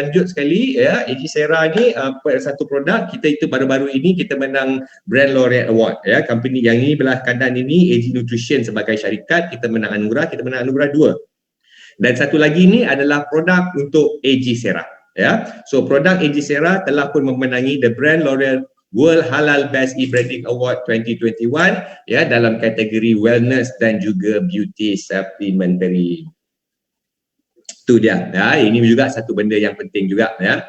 lanjut sekali ya, AG Sera ni satu produk kita itu baru-baru ini kita menang Brand Laureate Award ya. Company yang ini belah kanan ini AG Nutrition sebagai syarikat, kita menang anugerah 2. Dan satu lagi ni adalah produk untuk AG Sera ya. So produk AG Sera telah pun memenangi the Brand Laureate World Halal Best E-Branding Award 2021 ya, dalam kategori wellness dan juga beauty supplementary. Itu dia ya, ini juga satu benda yang penting juga ya.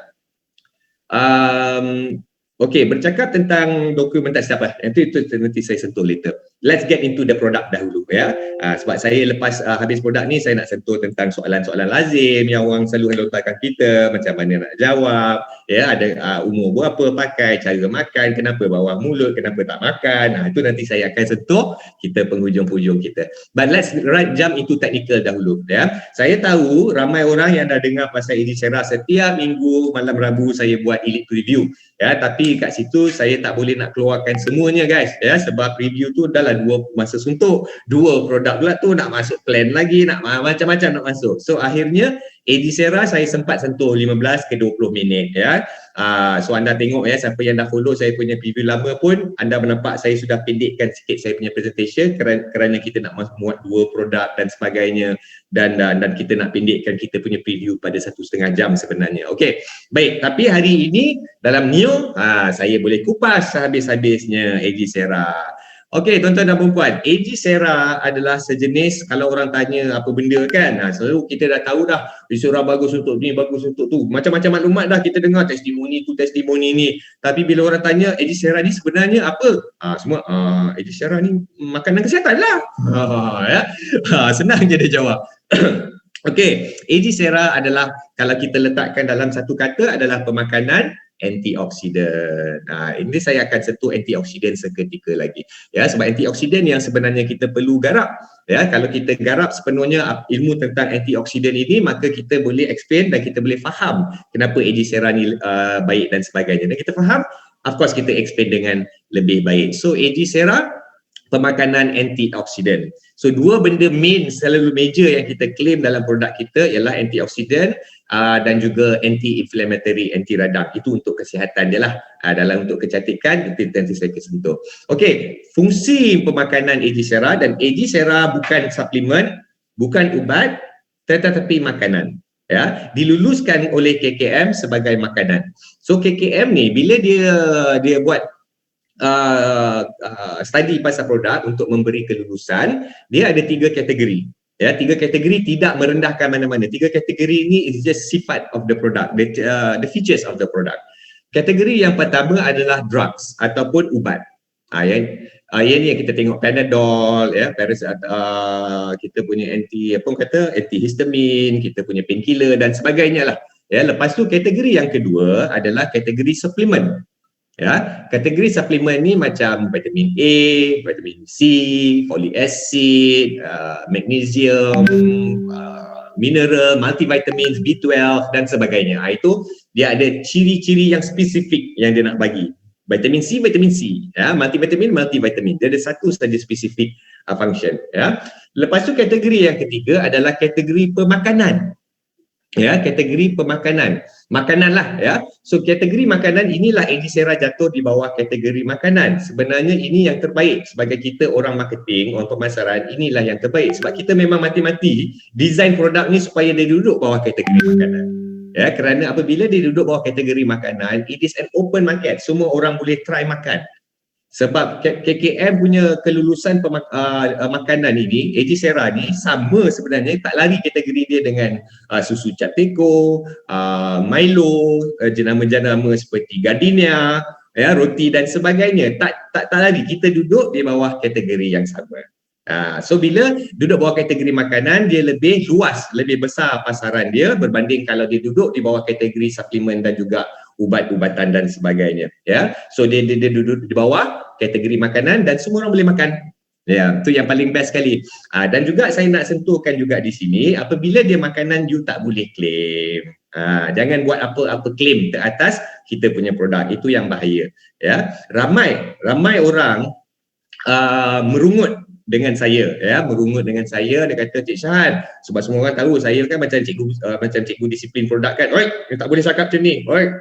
Okey, bercakap tentang dokumentasi apa? Itu nanti saya sentuh later. Let's get into the product dahulu ya. Sebab saya lepas habis produk ni saya nak sentuh tentang soalan-soalan lazim yang orang selalu lontarkan kita, macam mana nak jawab, ya, ada umur berapa pakai, cara makan, kenapa bawah mulut, kenapa tak makan. Itu nanti saya akan sentuh kita penghujung-hujung kita. But let's jump into technical dahulu ya. Saya tahu ramai orang yang dah dengar pasal AG Sera. Setiap minggu malam Rabu saya buat elite review ya, tapi kat situ saya tak boleh nak keluarkan semuanya guys ya, sebab review tu dah lah 2 masa suntuk, 2 produk pula tu nak masuk plan lagi, nak macam-macam nak masuk. So akhirnya AG Sera saya sempat sentuh 15 ke 20 minit ya. So anda tengok ya, siapa yang dah follow saya punya preview lama pun anda menampak saya sudah pendekkan sikit saya punya presentation kerana kita nak muat 2 produk dan sebagainya, dan kita nak pendekkan kita punya preview pada 1.5 jam sebenarnya. Okey, baik, tapi hari ini dalam Neo saya boleh kupas habis-habisnya AG Sera. Okey, tuan-tuan dan puan-puan, AG Sera adalah sejenis, kalau orang tanya apa benda kan, selalu kita dah tahu dah, Sera bagus untuk ni, bagus untuk tu, macam-macam maklumat dah kita dengar, testimoni tu, testimoni ni. Tapi bila orang tanya AG Sera ni sebenarnya apa, semua AG Sera ni makanan kesihatan lah. Ya. Senang je dia jawab. Okey, AG Sera adalah, kalau kita letakkan dalam satu kata, adalah pemakanan antioksidan. Ini saya akan sentuh antioksidan seketika lagi ya, sebab antioksidan yang sebenarnya kita perlu garap ya. Kalau kita garap sepenuhnya ilmu tentang antioksidan ini, maka kita boleh explain dan kita boleh faham kenapa AG Sera ni baik dan sebagainya. Dan kita faham, of course kita explain dengan lebih baik. So AG Sera pemakanan antioksidan. So 2 benda main, selalu major yang kita claim dalam produk kita ialah antioksidan dan juga anti-inflammatory, anti radang. Itu untuk kesihatan dia lah. Dalam untuk kecantikan, nanti saya kesentuh. Okey, fungsi pemakanan AG Sera, dan AG Sera bukan suplemen, bukan ubat, tetapi makanan. Ya, diluluskan oleh KKM sebagai makanan. So KKM ni bila dia buat study pasal produk untuk memberi kelulusan, dia ada 3 kategori. Ya, 3 kategori tidak merendahkan mana-mana. 3 kategori ini is just sifat of the product, the features of the product. Kategori yang pertama adalah drugs ataupun ubat. Yang ni kita tengok Panadol ya, kita punya antihistamin, kita punya painkiller dan sebagainya lah. Ya, lepas tu kategori yang kedua adalah kategori suplemen. Ya, kategori suplemen ni macam vitamin A, vitamin C, folic acid, magnesium, mineral, multivitamins, B12 dan sebagainya. Itu dia ada ciri-ciri yang spesifik yang dia nak bagi. Vitamin C, ya, multivitamin, multivitamin. Dia ada satu saja spesifik function. Ya. Lepas tu kategori yang ketiga adalah kategori pemakanan. Ya, kategori pemakanan. Makanan lah ya. So kategori makanan inilah AG Sera jatuh di bawah kategori makanan. Sebenarnya ini yang terbaik sebagai kita orang marketing, orang pemasaran, inilah yang terbaik sebab kita memang mati-mati design produk ni supaya dia duduk bawah kategori makanan. Ya, kerana apabila dia duduk bawah kategori makanan, it is an open market. Semua orang boleh try makan. Sebab KKM punya kelulusan makanan ini, AG Sera ni sama sebenarnya, tak lari kategori dia dengan susu Capteco, Milo, jenama-jenama seperti Gardenia, ya, roti dan sebagainya. Tak lari, kita duduk di bawah kategori yang sama. So bila duduk bawah kategori makanan, dia lebih luas, lebih besar pasaran dia berbanding kalau dia duduk di bawah kategori suplemen dan juga ubat-ubatan dan sebagainya. Ya, so dia duduk di bawah kategori makanan dan semua orang boleh makan. Ya, itu yang paling best sekali. Dan juga saya nak sentuhkan juga di sini, apabila dia makanan, you tak boleh claim. Jangan buat apa-apa claim teratas kita punya produk, itu yang bahaya. Ya, ramai orang merungut dengan saya, ya, merungut dengan saya. Dia kata, Cik Syahan, sebab semua orang tahu saya kan macam cikgu disiplin produk kan. Oi, tak boleh cakap macam ni. Oi,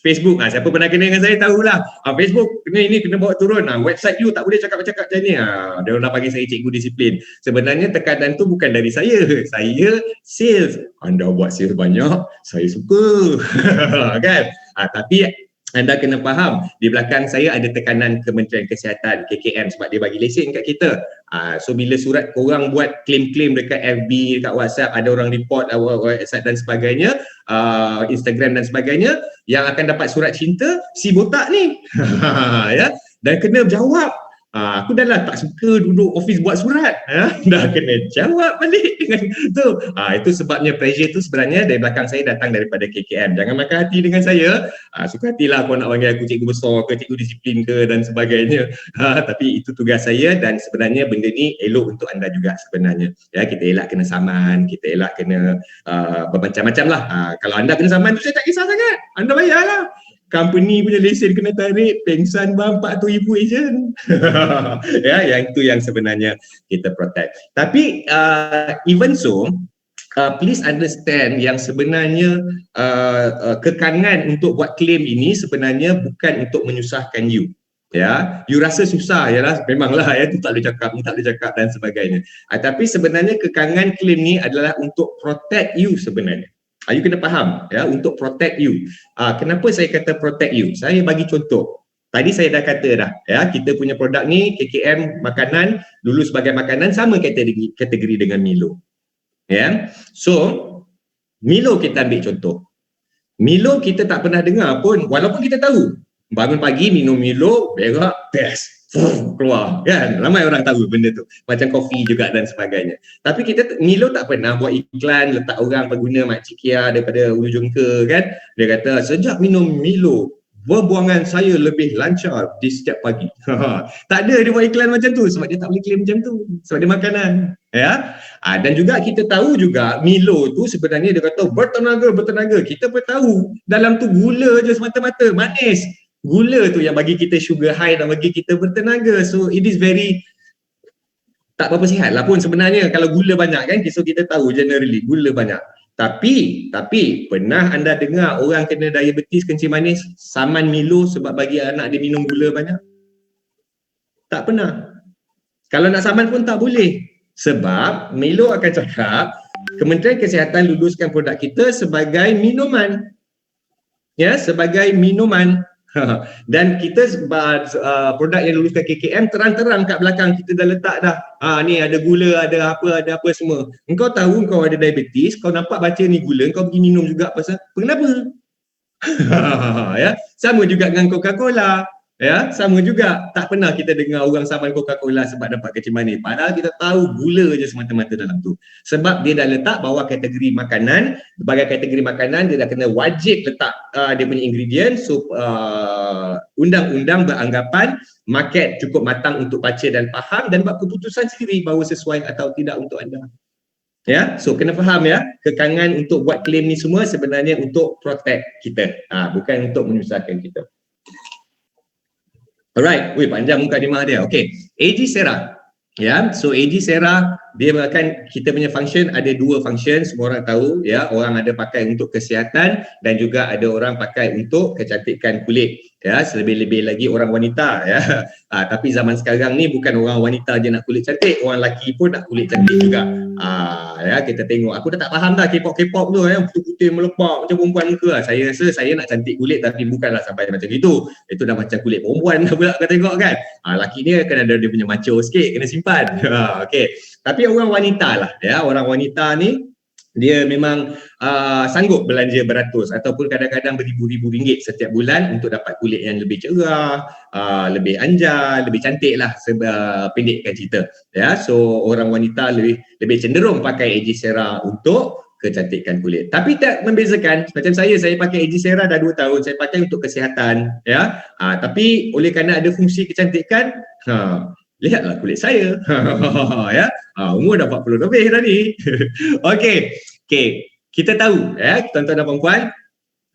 Facebook, siapa pernah kena dengan saya tahulah. Facebook kena bawa turun. Website you tak boleh cakap-cakap macam ni. Dia orang dah panggil saya cikgu disiplin. Sebenarnya tekanan tu bukan dari saya. Saya sales. Anda buat sales banyak, saya suka. Kan? Tapi anda kena faham, di belakang saya ada tekanan Kementerian Kesihatan, KKM, sebab dia bagi lesen kat kita. So bila surat korang buat klaim-klaim dekat FB, dekat WhatsApp, ada orang report WhatsApp dan sebagainya, Instagram dan sebagainya, yang akan dapat surat cinta si botak ni. Ya, dan kena jawab. Aku dah lah tak suka duduk office buat surat, dah kena jawab balik dengan tu. Itu sebabnya pressure tu sebenarnya dari belakang saya datang daripada KKM. Jangan makan hati dengan saya. Suka hatilah kau nak panggil aku cikgu besar ke, cikgu disiplin ke dan sebagainya. Tapi itu tugas saya dan sebenarnya benda ni elok untuk anda juga sebenarnya. Ya, kita elak kena saman, kita elak kena bermacam-macam lah. Kalau anda kena saman tu saya tak kisah sangat. Anda bayarlah. Company punya lesen kena tarik, pengsan bang 40,000 ejen. Ya, yang itu yang sebenarnya kita protect. Tapi even so, please understand yang sebenarnya kekangan untuk buat claim ini sebenarnya bukan untuk menyusahkan you. Ya, you rasa susah, yalah, memanglah ya, tu tak boleh cakap, ni tak boleh cakap dan sebagainya. Tapi sebenarnya kekangan claim ni adalah untuk protect you sebenarnya. You kena faham, ya, untuk protect you. Kenapa saya kata protect you? Saya bagi contoh. Tadi saya dah kata dah, ya, kita punya produk ni KKM makanan, dulu sebagai makanan sama kategori dengan Milo. Ya. So, Milo kita ambil contoh. Milo kita tak pernah dengar pun, walaupun kita tahu bangun pagi minum Milo, berak, best. Keluar, kan? Ramai orang tahu benda tu. Macam kopi juga dan sebagainya. Tapi Milo tak pernah buat iklan, letak orang pengguna Makcik Kia daripada Ulu Jongka, kan? Dia kata, sejak minum Milo, berbuangan saya lebih lancar di setiap pagi. Tak ada dia buat iklan macam tu sebab dia tak boleh claim macam tu. Sebab dia makanan. Ya. Dan juga kita tahu juga Milo tu sebenarnya dia kata bertenaga. Kita pun tahu dalam tu gula je semata-mata, manis. Gula tu yang bagi kita sugar high dan bagi kita bertenaga. So it is very tak berapa sihat lah pun sebenarnya kalau gula banyak, kan. So kita tahu generally gula banyak. Tapi pernah anda dengar orang kena diabetes kencing manis saman Milo sebab bagi anak dia minum gula banyak? Tak pernah. Kalau nak saman pun tak boleh. Sebab Milo akan cakap Kementerian Kesihatan luluskan produk kita sebagai minuman. Ya, sebagai minuman. Dan kita produk yang luluskan KKM terang-terang kat belakang kita dah letak dah. Ni ada gula, ada apa semua. Engkau tahu kau ada diabetes, kau nampak baca ni gula, kau pergi minum juga pasal kenapa? Ya, sama juga dengan Coca-Cola. Ya, sama juga. Tak pernah kita dengar orang saman Coca-Cola sebab dapat kencing manis. Padahal kita tahu gula je semata-mata dalam tu. Sebab dia dah letak bawah kategori makanan. Sebagai kategori makanan, dia dah kena wajib letak dia punya ingredient. So, undang-undang beranggapan market cukup matang untuk baca dan faham dan buat keputusan sendiri bahawa sesuai atau tidak untuk anda. Ya, so kena faham ya, kekangan untuk buat claim ni semua sebenarnya untuk protect kita. Bukan untuk menyusahkan kita. Alright, panjang mukadimah dia. Okay, AG Sera. Ya, so AG Sera dia akan, kita punya function ada dua function, semua orang tahu ya. Orang ada pakai untuk kesihatan dan juga ada orang pakai untuk kecantikan kulit. Ya, selebih-lebih lagi orang wanita ya. Tapi zaman sekarang ni bukan orang wanita je nak kulit cantik, orang lelaki pun nak kulit cantik juga. Ya, kita tengok, aku dah tak faham dah K-pop tu yang putih-putih melepak macam perempuan muka. Saya rasa saya nak cantik kulit tapi bukanlah sampai macam itu. Itu dah macam kulit perempuan dah pula kau tengok kan. Lelaki ni kan ada dia punya macho sikit, kena simpan. Okey. Tapi orang wanita lah ya, orang wanita ni dia memang sanggup belanja beratus ataupun kadang-kadang beribu-ribu ringgit setiap bulan untuk dapat kulit yang lebih cerah, lebih anjar, lebih cantik lah, pendekkan cerita ya. So orang wanita lebih cenderung pakai AG Sera untuk kecantikan kulit. Tapi tak membezakan, macam saya pakai AG Sera dah 2 tahun, saya pakai untuk kesihatan ya. Tapi oleh kerana ada fungsi kecantikan, lihatlah kulit saya. Ya, umur dah 40 lebih dah ni. Okey, kita tahu ya, tuan-tuan dan puan-puan,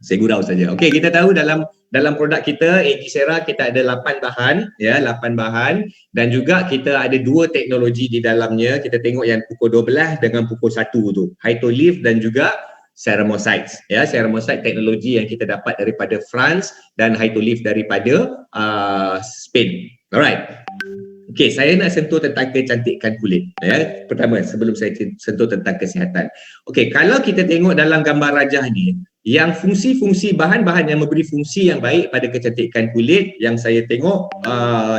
saya gurau saja. Okey, kita tahu dalam dalam produk kita Ejisera kita ada 8 bahan, ya, 8 bahan, dan juga kita ada 2 teknologi di dalamnya. Kita tengok yang pukul 12 dengan pukul 1 tu, Hytolift dan juga Ceramosites, ya. Ceramosite teknologi yang kita dapat daripada France dan Hytolift daripada Spain. Alright. Okey, saya nak sentuh tentang kecantikan kulit, ya. Pertama, sebelum saya sentuh tentang kesihatan. Okey, kalau kita tengok dalam gambar rajah ni, yang fungsi-fungsi bahan-bahan yang memberi fungsi yang baik pada kecantikan kulit, yang saya tengok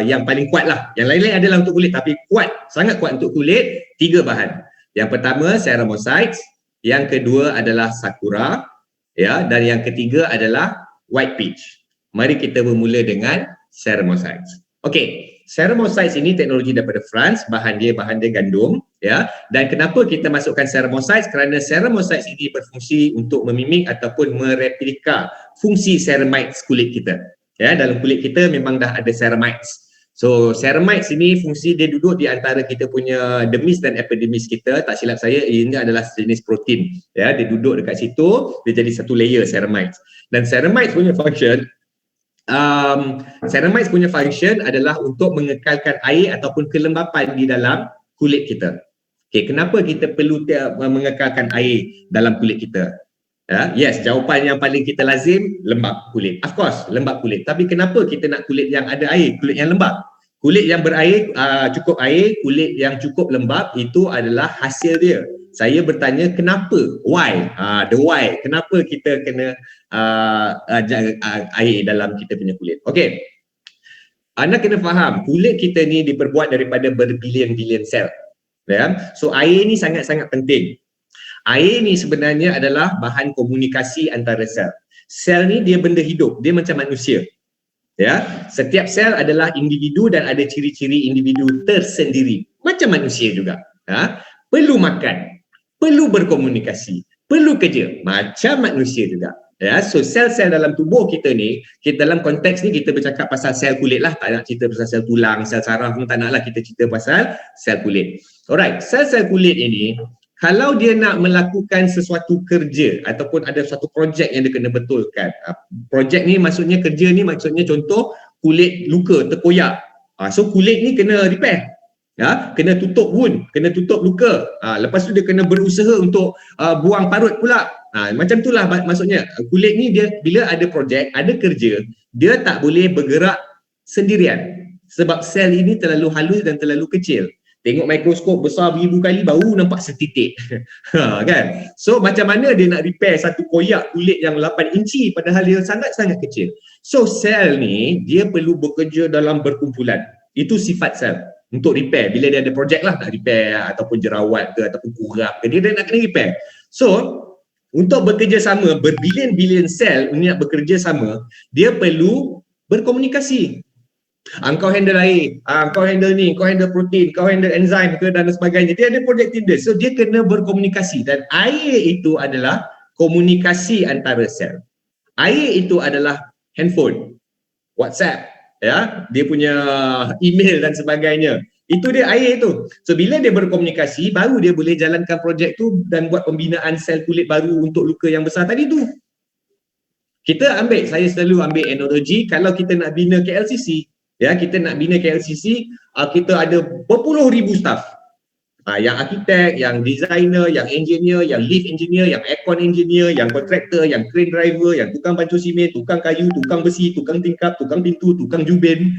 yang paling kuat lah. Yang lain-lain adalah untuk kulit, tapi kuat, sangat kuat untuk kulit, 3 bahan. Yang pertama Ceramosites, yang kedua adalah Sakura, ya, dan yang ketiga adalah White Peach. Mari kita bermula dengan Ceramosites. Okey, Ceramosites ini teknologi daripada France, bahan dia gandum, ya. Dan kenapa kita masukkan Ceramosites? Kerana Ceramosites ini berfungsi untuk memimik ataupun mereplika fungsi ceramides kulit kita. Ya, dalam kulit kita memang dah ada ceramides. So ceramides ini fungsi dia duduk di antara kita punya dermis dan epidermis kita. Tak silap saya ini adalah jenis protein. Ya, dia duduk dekat situ, dia jadi satu layer ceramides. Dan ceramides punya function ceramides punya function adalah untuk mengekalkan air ataupun kelembapan di dalam kulit kita. Okey, kenapa kita perlu mengekalkan air dalam kulit kita? Yes, jawapan yang paling kita lazim, lembap kulit. Of course, lembap kulit. Tapi kenapa kita nak kulit yang ada air, kulit yang lembap? Kulit yang berair, cukup air, kulit yang cukup lembap, itu adalah hasil dia. Saya bertanya kenapa? Why? The why. Kenapa kita kena air dalam kita punya kulit? Okey. Anda kena faham, kulit kita ni diperbuat daripada berbilion-bilion sel. Ya? So air ni sangat-sangat penting. Air ni sebenarnya adalah bahan komunikasi antara sel. Sel ni dia benda hidup, dia macam manusia. Ya, setiap sel adalah individu dan ada ciri-ciri individu tersendiri. Macam manusia juga. Perlu makan, perlu berkomunikasi, perlu kerja, macam manusia juga. Ya, so sel-sel dalam tubuh kita ni, kita dalam konteks ni kita bercakap pasal sel kulit lah, tak nak cerita pasal sel tulang, sel saraf pun tak nak lah, kita cerita pasal sel kulit. Alright, sel-sel kulit ini, kalau dia nak melakukan sesuatu kerja ataupun ada suatu projek yang dia kena betulkan. Projek ni maksudnya, kerja ni maksudnya contoh kulit luka, terkoyak. So kulit ni kena repair. Ya, kena tutup wound, kena tutup luka. Lepas tu dia kena berusaha untuk buang parut pula. Macam itulah maksudnya. Kulit ni dia bila ada projek, ada kerja, dia tak boleh bergerak sendirian. Sebab sel ini terlalu halus dan terlalu kecil. Tengok mikroskop besar beribu kali baru nampak setitik. Kan? So macam mana dia nak repair satu koyak kulit yang 8 inci padahal dia sangat-sangat kecil. So sel ni dia perlu bekerja dalam berkumpulan. Itu sifat sel untuk repair. Bila dia ada projek lah nak repair ataupun jerawat ke ataupun kurap ke, dia nak kena repair. So untuk bekerja sama, berbilion-bilion sel ini nak bekerja sama, dia perlu berkomunikasi. Kau handle air, kau handle ni, kau handle protein, kau handle enzim ke dan sebagainya. Dia ada projek tim dia. So dia kena berkomunikasi dan air itu adalah komunikasi antara sel. Air itu adalah handphone, WhatsApp, ya, dia punya email dan sebagainya. Itu dia air itu. So bila dia berkomunikasi, baru dia boleh jalankan projek tu dan buat pembinaan sel kulit baru untuk luka yang besar tadi tu. Saya selalu ambil analogi, kalau kita nak bina KLCC, ya, kita nak bina KLCC, kita ada berpuluh ribu staff. Yang arkitek, yang designer, yang engineer, yang lift engineer, yang aircon engineer, yang kontraktor, yang crane driver, yang tukang bancuh simen, tukang kayu, tukang besi, tukang tingkap, tukang pintu, tukang jubin.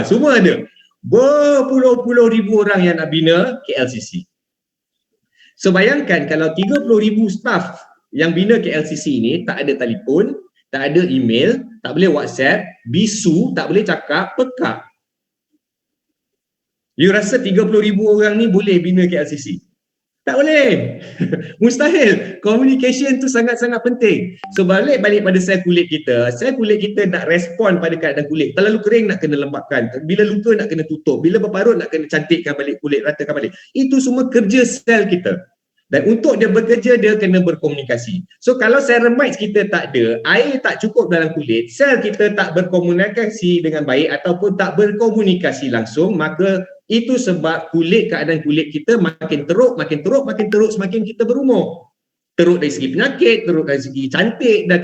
Semua ada. Berpuluh-puluh ribu orang yang nak bina KLCC. So bayangkan kalau 30,000 staff yang bina KLCC ini tak ada telefon, tak ada email, tak boleh WhatsApp, bisu, tak boleh cakap, pekak. You rasa 30,000 orang ni boleh bina KLCC? Tak boleh. Mustahil. Communication tu sangat-sangat penting. So balik pada sel kulit kita nak respon pada keadaan kulit. Terlalu kering nak kena lembapkan. Bila luka nak kena tutup. Bila berparut nak kena cantikkan balik kulit, ratakan balik. Itu semua kerja sel kita. Dan untuk dia bekerja, dia kena berkomunikasi. So kalau ceramides kita tak ada, air tak cukup dalam kulit, sel kita tak berkomunikasi dengan baik ataupun tak berkomunikasi langsung, maka itu sebab keadaan kulit kita makin teruk, semakin kita berumur. Teruk dari segi penyakit, teruk dari segi cantik, dah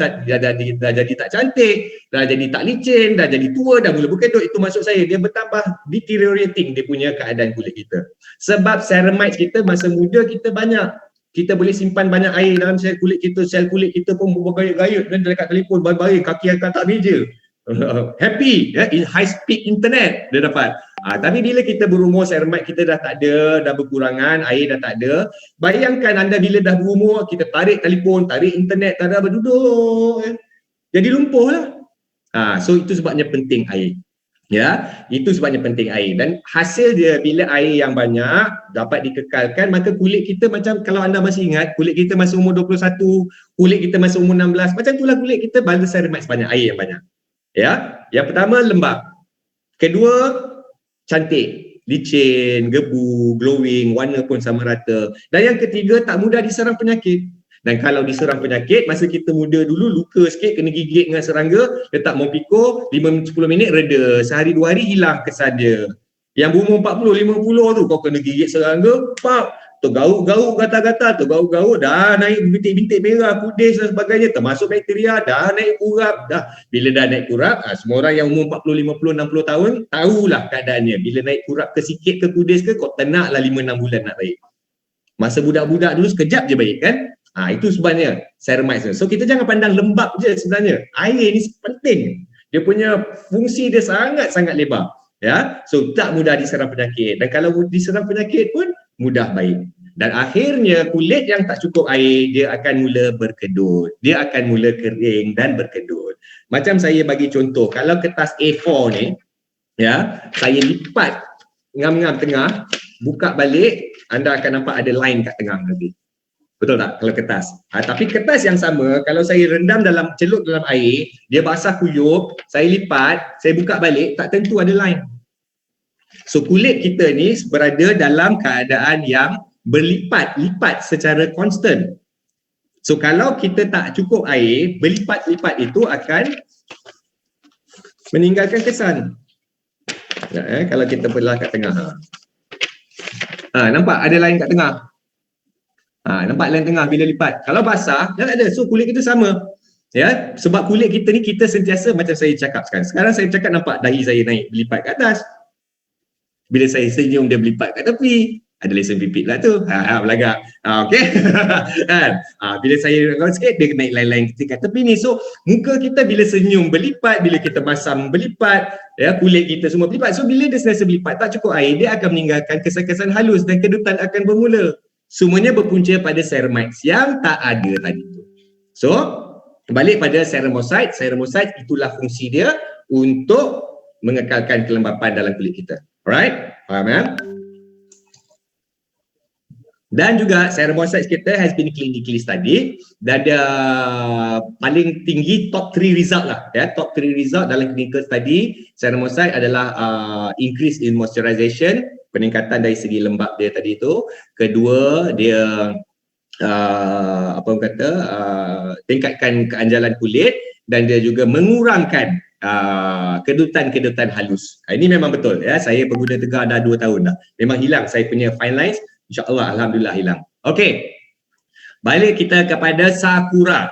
jadi tak cantik, dah jadi tak licin, dah jadi tua, dah mula berkedut. Itu maksud saya, dia bertambah deteriorating dia punya keadaan kulit kita. Sebab ceramides kita masa muda kita banyak, kita boleh simpan banyak air dalam sel kulit kita pun bergayut-gayut dan dekat telefon baring-baring, kaki akan tak meja. Happy, in high speed internet dia dapat. Tapi bila kita berumur, ceramide kita dah tak ada, dah berkurangan, air dah tak ada. Bayangkan anda bila dah berumur, kita tarik telefon, tarik internet, tak ada berduduk, jadi lumpuh lah. So itu sebabnya penting air. Ya, itu sebabnya penting air. Dan hasil dia bila air yang banyak dapat dikekalkan, maka kulit kita macam, kalau anda masih ingat, kulit kita masa umur 21, kulit kita masa umur 16, macam itulah kulit kita bala ceramide sebanyak air yang banyak. Ya, yang pertama lembab, kedua cantik, licin, gebu, glowing, warna pun sama rata, dan yang ketiga tak mudah diserang penyakit. Dan kalau diserang penyakit, masa kita muda dulu luka sikit, kena gigit dengan serangga, letak Mopiko, 5-10 minit reda, sehari 2 hari hilang kesan dia. Yang berumur 40-50 tu kau kena gigit serangga, pap, tergauk-gauk, gatal-gatal, tergauk-gauk, dah naik bintik-bintik merah, kudis dan sebagainya, termasuk bakteria, dah naik kurap, dah. Bila dah naik kurap, semua orang yang umur 40, 50, 60 tahun tahulah keadaannya. Bila naik kurap ke sikit ke kudis ke, kau tenaklah 5-6 bulan nak baik. Masa budak-budak dulu sekejap je baik kan. Itu sebabnya ceramide. So kita jangan pandang lembab je sebenarnya. Air ni penting. Dia punya fungsi dia sangat-sangat lebar. Ya, so tak mudah diserang penyakit. Dan kalau diserang penyakit pun mudah baik. Dan akhirnya kulit yang tak cukup air, dia akan mula berkedut. Dia akan mula kering dan berkedut. Macam saya bagi contoh, kalau kertas A4 ni, ya, saya lipat ngam-ngam tengah, buka balik, anda akan nampak ada line kat tengah nanti. Betul tak? Kalau kertas. Tapi kertas yang sama, kalau saya rendam celup dalam air, dia basah kuyup, saya lipat, saya buka balik, tak tentu ada line. So kulit kita ni berada dalam keadaan yang berlipat-lipat secara konstan. So kalau kita tak cukup air, berlipat-lipat itu akan meninggalkan kesan. Kalau kita belah kat tengah. Nampak ada line kat tengah. Nampak line tengah bila lipat. Kalau basah, dah tak ada. So kulit kita sama. Ya, sebab kulit kita ni kita sentiasa macam saya cakap sekarang. Sekarang saya cakap nampak dahi saya naik berlipat ke atas. Bila saya senyum dia berlipat kat tepi. Ada lesen pipit lah tu. Belagak. Okey. Kan? Bila saya lawan sikit dia naik line-line kat tepi ni. So muka kita bila senyum berlipat, bila kita masam berlipat, ya, kulit kita semua berlipat. So bila dia sentiasa berlipat, tak cukup air, dia akan meninggalkan kesan-kesan halus dan kedutan akan bermula. Semuanya berpunca pada ceramides yang tak ada tadi tu. So, balik pada ceramide. Ceramide itulah fungsi dia untuk mengekalkan kelembapan dalam kulit kita. Alright? Faham ya? Dan juga ceramide kita has been clinically studied dan ada paling tinggi top 3 result lah. Ya, top 3 result dalam clinical study ceramide adalah increase in moisturization, peningkatan dari segi lembab dia tadi tu. Kedua, dia tingkatkan keanjalan kulit dan dia juga mengurangkan kedutan-kedutan halus. Ini memang betul ya. Saya pengguna Tegar dah 2 tahun dah. Memang hilang saya punya fine lines. InsyaAllah, alhamdulillah hilang. Okey. Balik kita kepada sakura.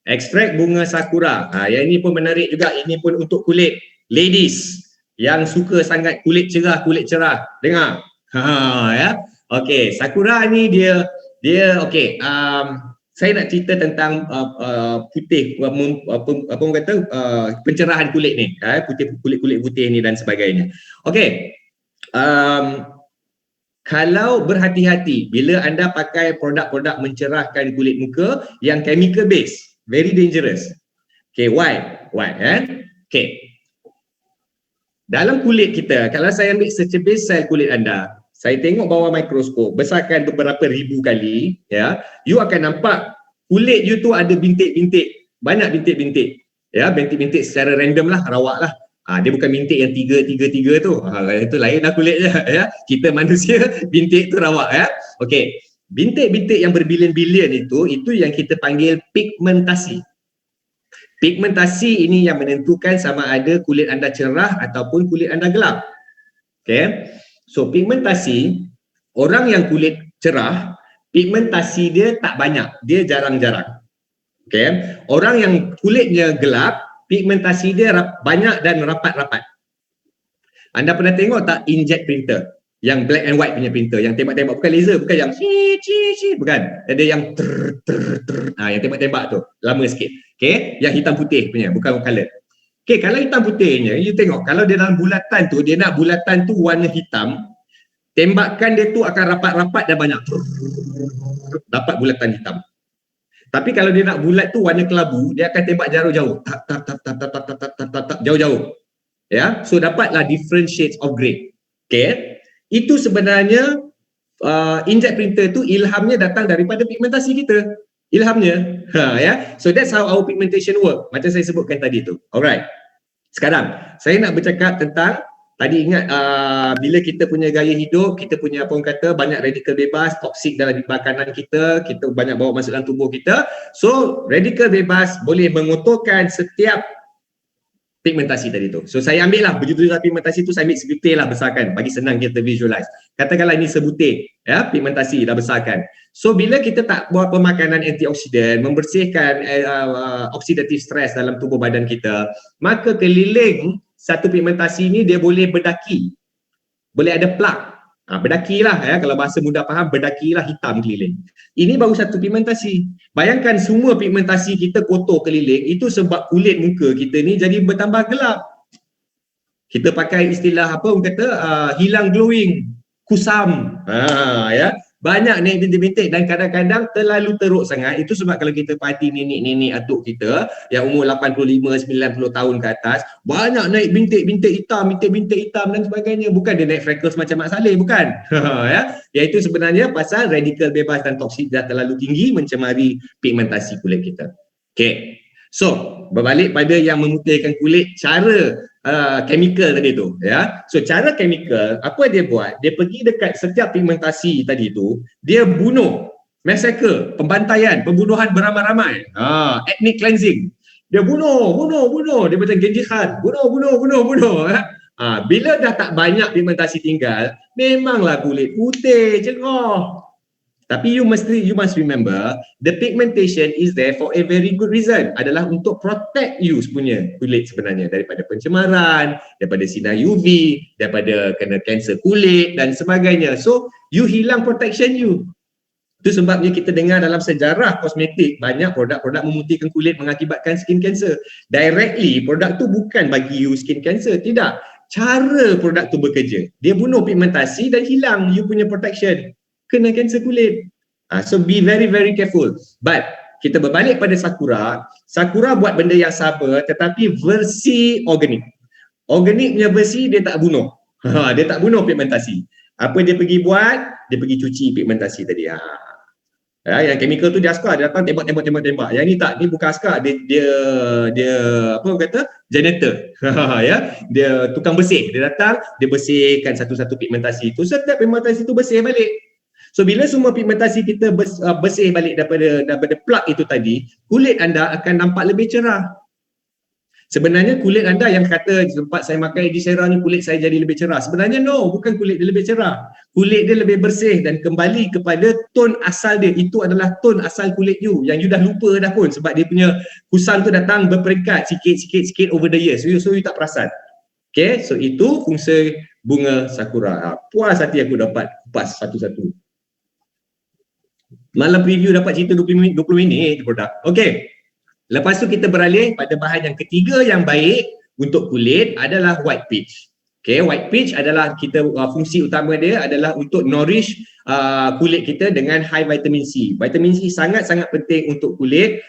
Ekstrak bunga sakura. Yang ini pun menarik juga. Ini pun untuk kulit ladies yang suka sangat kulit cerah. Dengar. Ya. Okey, sakura ni dia okey, saya nak cerita tentang putih, apa orang kata, pencerahan kulit ni, kulit putih ni dan sebagainya. Okey. Kalau berhati-hati bila anda pakai produk-produk mencerahkan kulit muka yang chemical based, very dangerous. Okey, why? Okey. Dalam kulit kita, kalau saya ambil secebis sel kulit anda, saya tengok bawah mikroskop, besarkan beberapa ribu kali, ya, you akan nampak kulit you tu ada bintik-bintik, banyak bintik-bintik, ya, bintik-bintik secara random lah, rawak lah. Dia bukan bintik yang tiga tu, itu lain lah kulitnya, ya. Kita manusia bintik tu rawak, ya. Okey, bintik-bintik yang berbilion-bilion itu yang kita panggil pigmentasi. Pigmentasi ini yang menentukan sama ada kulit anda cerah ataupun kulit anda gelap. Okay. So pigmentasi, orang yang kulit cerah, pigmentasi dia tak banyak, dia jarang-jarang. Okay. Orang yang kulitnya gelap, pigmentasi dia banyak dan rapat-rapat. Anda pernah tengok tak inkjet printer? Yang black and white punya printer, yang tembak-tembak, bukan laser, bukan yang bukan. Ada yang yang tembak-tembak tu, lama sikit. Okay, yang hitam putih punya, bukan color. Okay, kalau hitam putihnya, you tengok, kalau dia dalam bulatan tu, dia nak bulatan tu warna hitam, tembakan dia tu akan rapat-rapat dan banyak. Dapat bulatan hitam. Tapi kalau dia nak bulat tu warna kelabu, dia akan tembak jauh-jauh. Jauh-jauh. Ya, so dapatlah different shades of grey. Okay, itu sebenarnya inkjet printer tu ilhamnya datang daripada pigmentasi kita. Ilhamnya. Ya, so that's how our pigmentation work. Macam saya sebutkan tadi tu. Alright. Sekarang saya nak bercakap tentang tadi ingat bila kita punya gaya hidup, kita punya apa orang kata banyak radikal bebas, toksik dalam makanan kita, kita banyak bawa masuk dalam tubuh kita. So radikal bebas boleh mengotorkan setiap pigmentasi tadi tu. So saya ambil lah berjuta-juta pigmentasi tu, saya ambil sebutir lah besarkan bagi senang kita visualize. Katakanlah ini sebutir ya, pigmentasi dah besarkan. So bila kita tak buat pemakanan antioksidan, membersihkan oxidative stress dalam tubuh badan kita, maka keliling satu pigmentasi ni dia boleh berdaki. Boleh ada plak. Berdakilah ya, kalau bahasa mudah faham, berdakilah hitam keliling. Ini baru satu pigmentasi. Bayangkan semua pigmentasi kita kotor keliling, itu sebab kulit muka kita ni jadi bertambah gelap. Kita pakai istilah apa orang kata hilang glowing, kusam. Ya. Banyak naik bintik-bintik dan kadang-kadang terlalu teruk sangat. Itu sebab kalau kita parti nenek-nenek atuk kita yang umur 85, 90 tahun ke atas, banyak naik bintik-bintik hitam dan sebagainya. Bukan dia naik freckles macam Mak Saleh, bukan. Ya. Iaitu sebenarnya pasal radikal bebas dan toksik dah terlalu tinggi mencemari pigmentasi kulit kita. Okay. So, berbalik pada yang memutihkan kulit, cara chemical tadi tu ya. So cara chemical apa dia buat, dia pergi dekat setiap pigmentasi tadi tu, dia bunuh, massacre, pembantaian, pembunuhan beramai-ramai, ethnic cleansing. Dia bunuh, dia macam Genghis Khan, bunuh bila dah tak banyak pigmentasi tinggal, memanglah kulit putih cerah. Tapi you must remember, the pigmentation is there for a very good reason. Adalah untuk protect you punya kulit sebenarnya daripada pencemaran, daripada sinar UV, daripada kena kanser kulit dan sebagainya. So, you hilang protection you. Itu sebabnya kita dengar dalam sejarah kosmetik, banyak produk-produk memutihkan kulit mengakibatkan skin cancer. Directly, produk tu bukan bagi you skin cancer. Tidak. Cara produk tu bekerja. Dia bunuh pigmentasi dan hilang you punya protection. Kena kanser kulit. So be very very careful. But kita berbalik pada Sakura. Sakura buat benda yang sama tetapi versi organik. Organik punya versi dia tak bunuh. Dia tak bunuh pigmentasi. Apa dia pergi buat? Dia pergi cuci pigmentasi tadi. Yang chemical tu dia askar, dia datang tembak. Yang ni tak, ni bukan askar, dia apa orang kata? Janitor. Ya, dia tukang bersih. Dia datang, dia bersihkan satu-satu pigmentasi tu. Setiap pigmentasi tu bersih balik. So bila semua pigmentasi kita bersih balik daripada plak itu tadi, kulit anda akan nampak lebih cerah. Sebenarnya kulit anda yang kata sempat saya pakai Ejisera ni kulit saya jadi lebih cerah. Sebenarnya no, bukan kulit dia lebih cerah. Kulit dia lebih bersih dan kembali kepada tone asal dia. Itu adalah tone asal kulit you yang you dah lupa dah pun sebab dia punya kusam tu datang berperingkat sikit over the years. So you tak perasan. Okay, so itu fungsi bunga Sakura. Puas hati aku dapat kupas satu-satu. Malam preview dapat cerita 20 minit produk. Okey. Lepas tu kita beralih pada bahan yang ketiga yang baik untuk kulit adalah white peach. Okey, white peach adalah kita fungsi utama dia adalah untuk nourish kulit kita dengan high vitamin C. Vitamin C sangat-sangat penting untuk kulit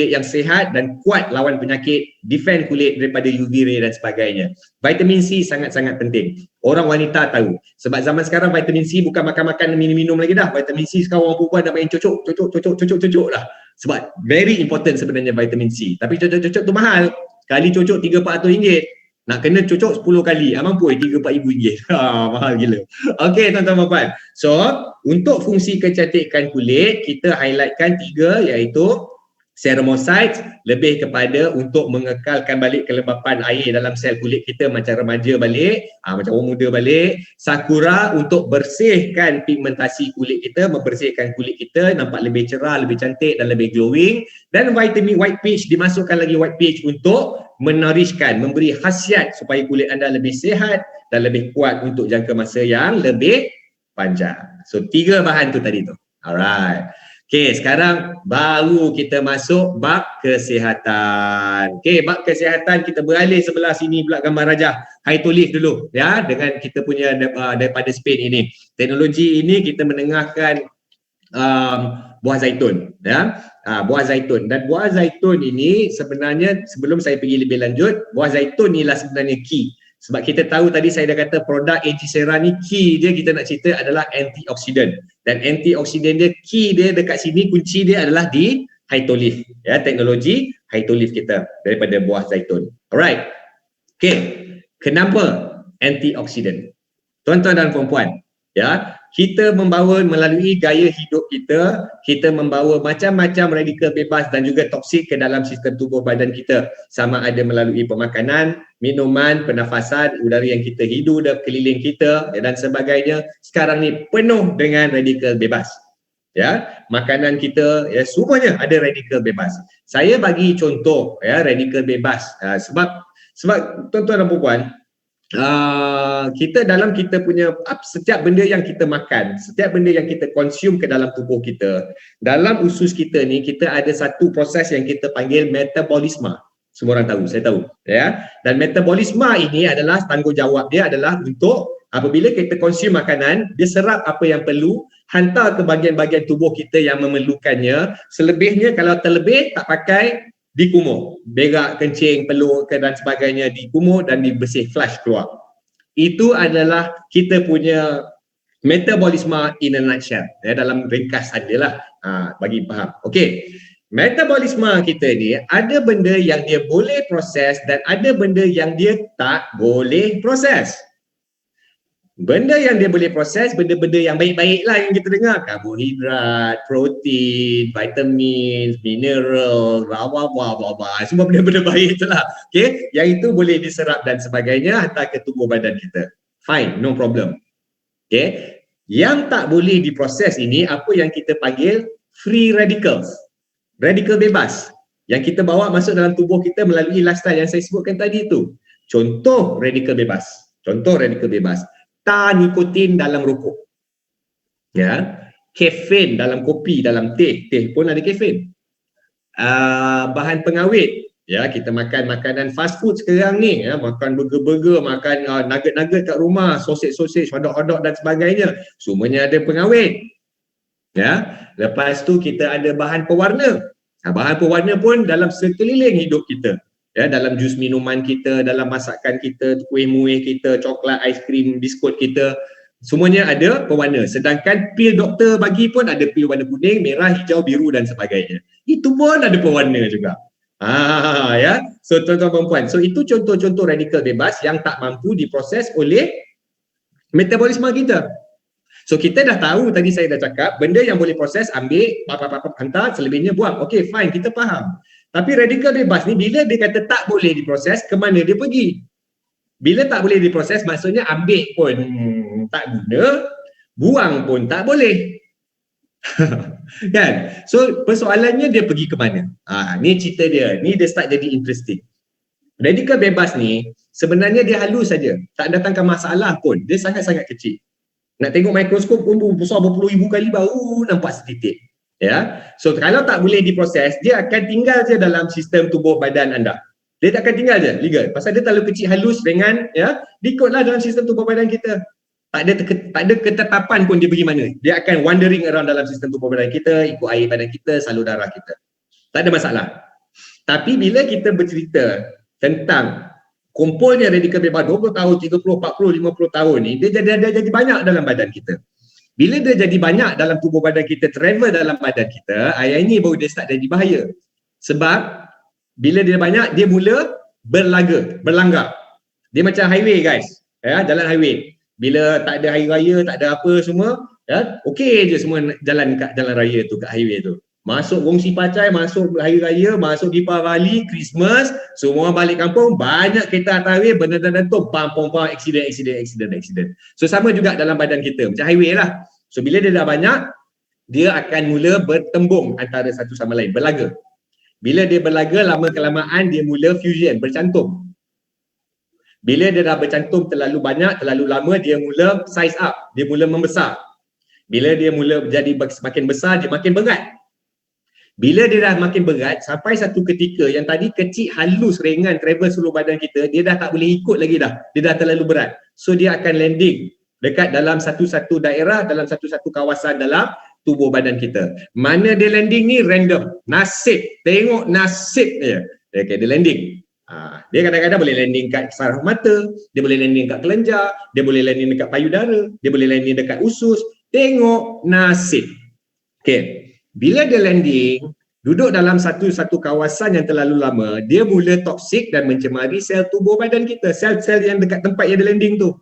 yang sehat dan kuat lawan penyakit, defend kulit daripada UV ray dan sebagainya. Vitamin C sangat-sangat penting. Orang wanita tahu. Sebab zaman sekarang vitamin C bukan makan-makan minum-minum lagi dah. Vitamin C sekarang orang perempuan dah main cocok lah. Sebab very important sebenarnya vitamin C. Tapi cocok tu mahal. Kali cocok RM300-400. Nak kena cocok 10 kali. Mampu RM3-4 mahal gila. Okey tuan-tuan puan. So, untuk fungsi kecantikan kulit, kita highlightkan 3 iaitu Ceremocytes lebih kepada untuk mengekalkan balik kelembapan air dalam sel kulit kita macam remaja balik, macam orang muda balik. Sakura untuk bersihkan pigmentasi kulit kita, membersihkan kulit kita nampak lebih cerah, lebih cantik dan lebih glowing. Dan vitamin white peach, dimasukkan lagi white peach untuk menerishkan, memberi khasiat supaya kulit anda lebih sihat dan lebih kuat untuk jangka masa yang lebih panjang. So 3 bahan tu tadi tu. Alright. Okey, sekarang baru kita masuk bab kesihatan. Okey, bab kesihatan kita beralih sebelah sini pula gambar rajah. Hytolith dulu ya, dengan kita punya daripada Spain ini. Teknologi ini kita menengahkan buah zaitun ya. Buah zaitun, dan buah zaitun ini sebenarnya, sebelum saya pergi lebih lanjut, buah zaitun inilah sebenarnya key. Sebab kita tahu tadi saya dah kata produk Antisera ni key dia, kita nak cerita adalah antioksidan. Dan antioksidan dia, key dia dekat sini, kunci dia adalah di Hytolith ya, teknologi Hytolith kita daripada buah zaitun. Alright. Okay, kenapa antioksidan? Tuan-tuan dan puan-puan ya, kita membawa melalui gaya hidup kita, kita membawa macam-macam radikal bebas dan juga toksik ke dalam sistem tubuh badan kita. Sama ada melalui pemakanan, minuman, pernafasan, udara yang kita hidup dan keliling kita dan sebagainya. Sekarang ni penuh dengan radikal bebas. Ya, makanan kita ya, semuanya ada radikal bebas. Saya bagi contoh ya, radikal bebas sebab tuan-tuan dan puan-puan, kita dalam kita punya setiap benda yang kita makan, setiap benda yang kita consume ke dalam tubuh kita, dalam usus kita ni kita ada satu proses yang kita panggil metabolisme. Semua orang tahu, saya tahu ya. Dan metabolisme ini adalah tanggungjawab dia adalah untuk apabila kita consume makanan, dia serap apa yang perlu, hantar ke bahagian-bahagian tubuh kita yang memerlukannya. Selebihnya kalau terlebih tak pakai, dikumur, berak, kencing, peluk dan sebagainya dikumur dan dibersih, flush keluar. Itu adalah kita punya metabolisme in a nutshell ya, dalam ringkasan dia lah, bagi faham. Okey, metabolisme kita ni ada benda yang dia boleh proses dan ada benda yang dia tak boleh proses. Benda yang dia boleh proses, benda-benda yang baik-baik lah yang kita dengar, karbohidrat, protein, vitamin, mineral, semua benda-benda baik tu lah. Okay? Yang itu boleh diserap dan sebagainya hantar ke tubuh badan kita. Fine, no problem. Okay? Yang tak boleh diproses ini apa yang kita panggil free radicals. Radikal bebas yang kita bawa masuk dalam tubuh kita melalui lifestyle yang saya sebutkan tadi tu. Contoh radikal bebas. Tak nikotin dalam rokok, ya, kafein dalam kopi, dalam teh pun ada kafein. Bahan pengawet, ya, kita makan makanan fast food sekarang ni, ya, makan burger, makan nugget kat rumah, sausage, hotdog dan sebagainya, semuanya ada pengawet. Ya, lepas tu kita ada bahan pewarna. Bahan pewarna pun dalam sekeliling hidup kita. Ya, dalam jus minuman kita, dalam masakan kita, kuih-muih kita, coklat, aiskrim, biskut kita, semuanya ada pewarna. Sedangkan pil doktor bagi pun ada pil warna kuning, merah, hijau, biru dan sebagainya. Itu pun ada pewarna juga. Ya. So tuan-tuan dan puan, so itu contoh-contoh radikal bebas yang tak mampu diproses oleh metabolisme kita. So kita dah tahu, tadi saya dah cakap, benda yang boleh proses ambil, hantar, selebihnya buang. Okey, fine, kita faham. Tapi radikal bebas ni bila dia kata tak boleh diproses, ke mana dia pergi? Bila tak boleh diproses, maksudnya ambil pun tak guna, buang pun tak boleh. Kan? So persoalannya dia pergi ke mana? Ni cerita dia, ni dia start jadi interesting. Radikal bebas ni sebenarnya dia halus saja, tak datangkan masalah pun, dia sangat-sangat kecil. Nak tengok mikroskop pun besar berpuluh ribu kali baru nampak setitik. Ya, so kalau tak boleh diproses, dia akan tinggal je dalam sistem tubuh badan anda. Dia tak akan tinggal je, legal. Pasal dia terlalu kecil, halus, ringan, ya, diikutlah dalam sistem tubuh badan kita. Tak ada ketetapan pun dia pergi mana. Dia akan wandering around dalam sistem tubuh badan kita, ikut air badan kita, salur darah kita. Tak ada masalah. Tapi bila kita bercerita tentang kumpulnya radikal bebas 20 tahun, 30, 40, 50 tahun ni, dia jadi banyak dalam badan kita. Bila dia jadi banyak dalam tubuh badan kita, travel dalam badan kita, ayat ini baru dia start jadi bahaya. Sebab bila dia banyak, dia mula berlanggar. Dia macam highway guys, ya, jalan highway. Bila tak ada hari raya, tak ada apa semua, ya, okey je semua jalan kat jalan raya tu, kat highway tu. Masuk kongsi pacai, masuk hari raya, masuk Deepavali, Christmas, semua orang balik kampung, banyak kereta atas benar-benar tu pam accident. So sama juga dalam badan kita, macam highway lah. So bila dia dah banyak, dia akan mula bertembung antara satu sama lain, berlaga. Bila dia berlaga, lama kelamaan dia mula fusion, bercantum. Bila dia dah bercantum terlalu banyak, terlalu lama, dia mula size up, dia mula membesar. Bila dia mula jadi semakin besar, dia makin berat. Bila dia dah makin berat, sampai satu ketika yang tadi kecil, halus, ringan, travel seluruh badan kita, dia dah tak boleh ikut lagi dah. Dia dah terlalu berat. So dia akan landing dekat dalam satu-satu daerah, dalam satu-satu kawasan dalam tubuh badan kita. Mana dia landing ni random. Nasib. Tengok nasib dia. Okay, dia landing. Dia kadang-kadang boleh landing kat saraf mata, dia boleh landing kat kelenjar, dia boleh landing dekat payudara, dia boleh landing dekat usus. Tengok nasib. Okay. Bila dia landing, duduk dalam satu-satu kawasan yang terlalu lama, dia mula toksik dan mencemari sel tubuh badan kita. Sel-sel yang dekat tempat yang dia landing tu.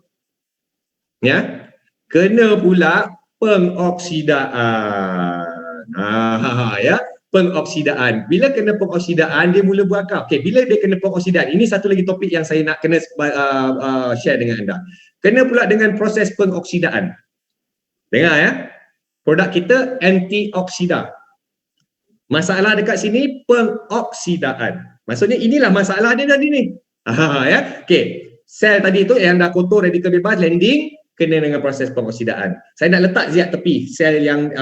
Ya. Kena pula pengoksidaan. Ya, pengoksidaan. Bila kena pengoksidaan, dia mula berakar. Okey, bila dia kena pengoksidaan, ini satu lagi topik yang saya nak kena share dengan anda. Kena pula dengan proses pengoksidaan. Dengar ya. Produk kita antioksida. Masalah dekat sini pengoksidaan. Maksudnya inilah masalah dia tadi ni. Ya. Okey. Sel tadi tu yang dah kotor, radikal bebas, landing, kena dengan proses pengoksidaan. Saya nak letak Ziad tepi sel yang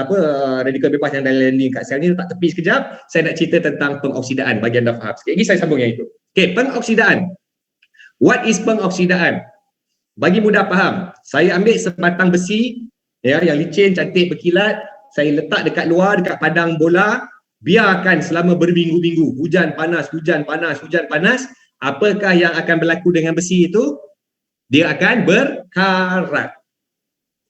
radikal bebas yang dah landing kat sel ni, letak tepi sekejap. Saya nak cerita tentang pengoksidaan bagi anda faham. Sikit lagi saya sambung yang itu. Okey, pengoksidaan. What is pengoksidaan? Bagi mudah faham, saya ambil sebatang besi ya yang licin, cantik, berkilat, saya letak dekat luar, dekat padang bola, biarkan selama berminggu-minggu, hujan panas, apakah yang akan berlaku dengan besi itu? Dia akan berkarat.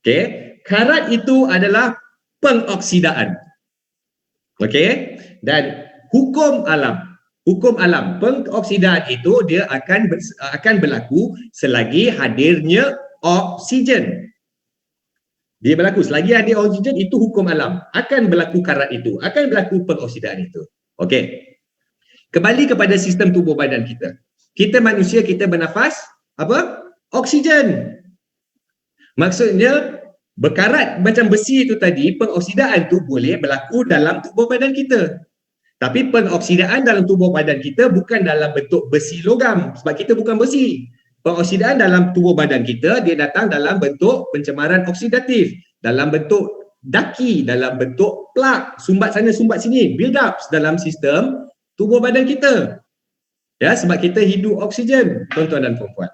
Okey, karat itu adalah pengoksidaan. Okey, dan hukum alam pengoksidaan itu dia akan berlaku selagi hadirnya oksigen. Dia berlaku selagi ada oksigen, itu hukum alam. Akan berlaku karat itu, akan berlaku pengoksidaan itu. Okey. Kembali kepada sistem tubuh badan kita. Kita manusia, kita bernafas apa? Oksigen. Maksudnya berkarat macam besi itu tadi, pengoksidaan tu boleh berlaku dalam tubuh badan kita. Tapi pengoksidaan dalam tubuh badan kita bukan dalam bentuk besi logam, sebab kita bukan besi. Pengoksidaan dalam tubuh badan kita, dia datang dalam bentuk pencemaran oksidatif, dalam bentuk daki, dalam bentuk plak, sumbat sana sumbat sini, build up dalam sistem tubuh badan kita. Ya, sebab kita hidup oksigen, tuan-tuan dan puan-puan.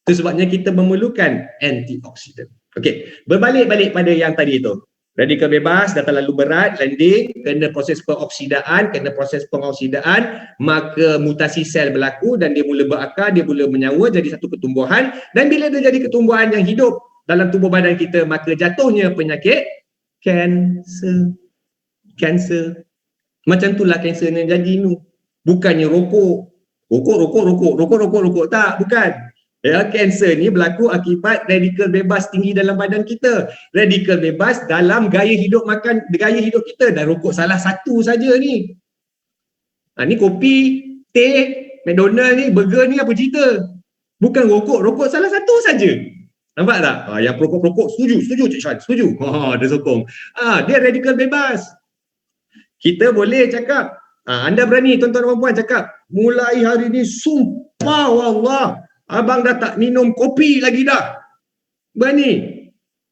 Itu sebabnya kita memerlukan antioksidan. Okey, berbalik-balik pada yang tadi itu. Radikal bebas dah terlalu berat, landing, kena proses pengoksidaan, maka mutasi sel berlaku dan dia mula berakar, dia mula menyawa jadi satu ketumbuhan, dan bila dia jadi ketumbuhan yang hidup dalam tubuh badan kita, maka jatuhnya penyakit kanser. Macam itulah kanser yang jadi tu. Bukannya rokok, tak, bukan. Ya, kanser ni berlaku akibat radikal bebas tinggi dalam badan kita. Radikal bebas dalam gaya hidup kita. Dan rokok salah satu saja ni. Ni kopi, teh, McDonald ni, burger ni apa cerita? Bukan rokok salah satu saja. Nampak tak? Yang perokok-perokok setuju Cik Shan, setuju. Dia sokong. Dia radikal bebas. Kita boleh cakap, anda berani tuan-tuan dan puan cakap, mulai hari ni sumpah wallah, abang dah tak minum kopi lagi dah. Berani.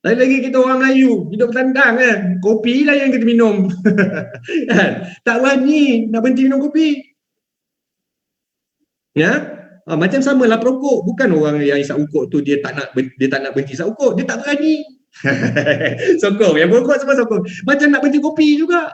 Lagi-lagi kita orang Melayu, hidup tandang kan. Kopi lah yang kita minum. Tak berani nak berhenti minum kopi. Ya? Macam samalah perokok. Bukan orang yang isap ukok tu dia tak nak berhenti isap ukok. Dia tak berani. Sokong. Yang perokok semua sokong. Macam nak berhenti kopi juga.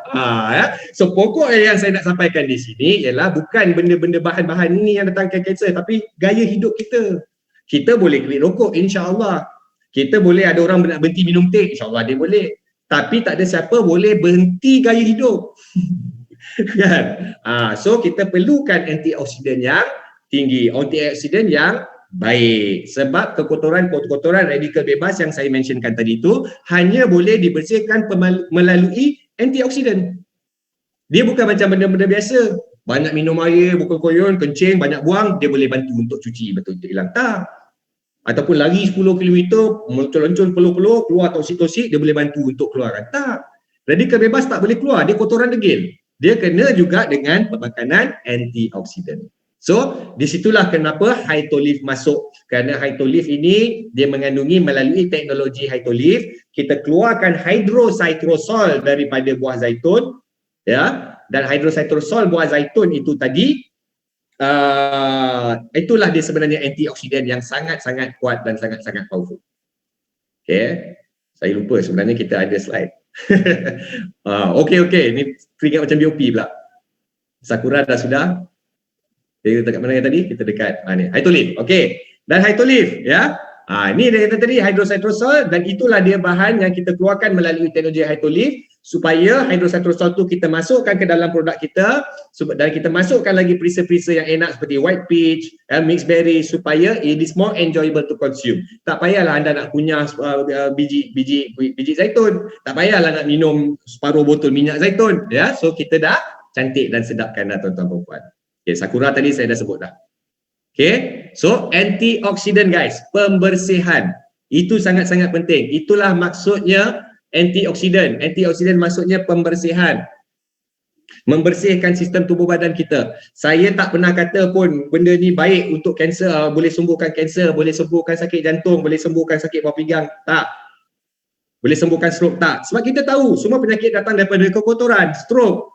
Ya? So pokok yang saya nak sampaikan di sini ialah bukan benda-benda bahan-bahan ni yang datangkan kanser, tapi gaya hidup kita. Kita boleh quit rokok, insya-Allah. Kita boleh, ada orang nak berhenti minum teh, insya-Allah dia boleh. Tapi tak ada siapa boleh berhenti gaya hidup. Kan? So kita perlukan antioksidan yang tinggi, antioksidan yang baik, sebab kotoran radikal bebas yang saya mentionkan tadi itu hanya boleh dibersihkan melalui antioksidan. Dia bukan macam benda-benda biasa. Banyak minum air, bukan koyon, kencing, banyak buang, dia boleh bantu untuk cuci betul untuk hilang. Tak. Ataupun lari 10 kilometer, meluncur-luncur peluh-peluh, keluar toksik-toksik, dia boleh bantu untuk keluarkan. Tak. Radikal bebas tak boleh keluar, dia kotoran degil. Dia kena juga dengan pemakanan antioksidan. So, disitulah kenapa Hytolith masuk. Kerana Hytolith ini, dia mengandungi melalui teknologi Hytolith, kita keluarkan hydrocytosol daripada buah zaitun, ya, dan hydrocytosol buah zaitun itu tadi, itulah dia sebenarnya antioksidan yang sangat-sangat kuat dan sangat-sangat powerful. Okay, saya lupa sebenarnya kita ada slide. Okey, ni teringat macam BOP pula. Sakura dah sudah. Kita dekat mana yang tadi? Kita dekat ni, Hytolith. Okey. Dan Hytolith, ya. Ni dia kata tadi hydrocytosol, dan itulah dia bahan yang kita keluarkan melalui teknologi Hytolith supaya hydrocytosol tu kita masukkan ke dalam produk kita, dan kita masukkan lagi perisa-perisa yang enak seperti white peach, mixed berry, supaya it is more enjoyable to consume. Tak payahlah anda nak kunyah biji zaitun, tak payahlah nak minum separuh botol minyak zaitun, ya. So kita dah cantik dan sedapkan dah tuan-tuan puan. Okay, Sakura tadi saya dah sebut dah. Okay, so antioksidan guys, pembersihan. Itu sangat-sangat penting. Itulah maksudnya antioksidan. Antioksidan maksudnya pembersihan. Membersihkan sistem tubuh badan kita. Saya tak pernah kata pun benda ni baik untuk kanser, boleh sembuhkan kanser, boleh sembuhkan sakit jantung, boleh sembuhkan sakit buah pinggang. Tak. Boleh sembuhkan stroke. Tak. Sebab kita tahu semua penyakit datang daripada kekotoran, stroke.